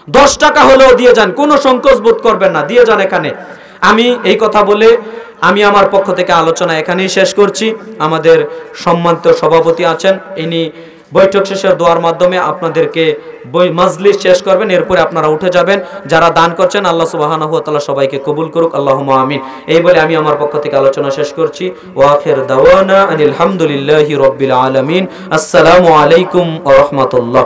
10 টাকা হলেও দিয়ে যান, কোনো সংকোচ বোধ করবেন না, দিয়ে যান এখানে। আমি এই কথা বলে আমি আমার পক্ষ থেকে আলোচনা এখানেই শেষ করছি। আমাদের সম্মানিত সভাপতি আছেন, ইনি বৈঠক শেষের দোয়ার মাধ্যমে আপনাদেরকে মাজলিস শেষ করবেন, এরপরে আপনারা উঠে যাবেন। যারা দান করছেন আল্লাহ সুবহানাহু ওয়া তাআলা সবাইকে কবুল করুক, আল্লাহুম্মা আমিন। এই বলে আমি আমার পক্ষ থেকে আলোচনা শেষ করছি। ওয়া আখির দাওয়ানা আনিল হামদুলিল্লাহি রাব্বিল আলামিন। আসসালামু আলাইকুম ওয়া রাহমাতুল্লাহ।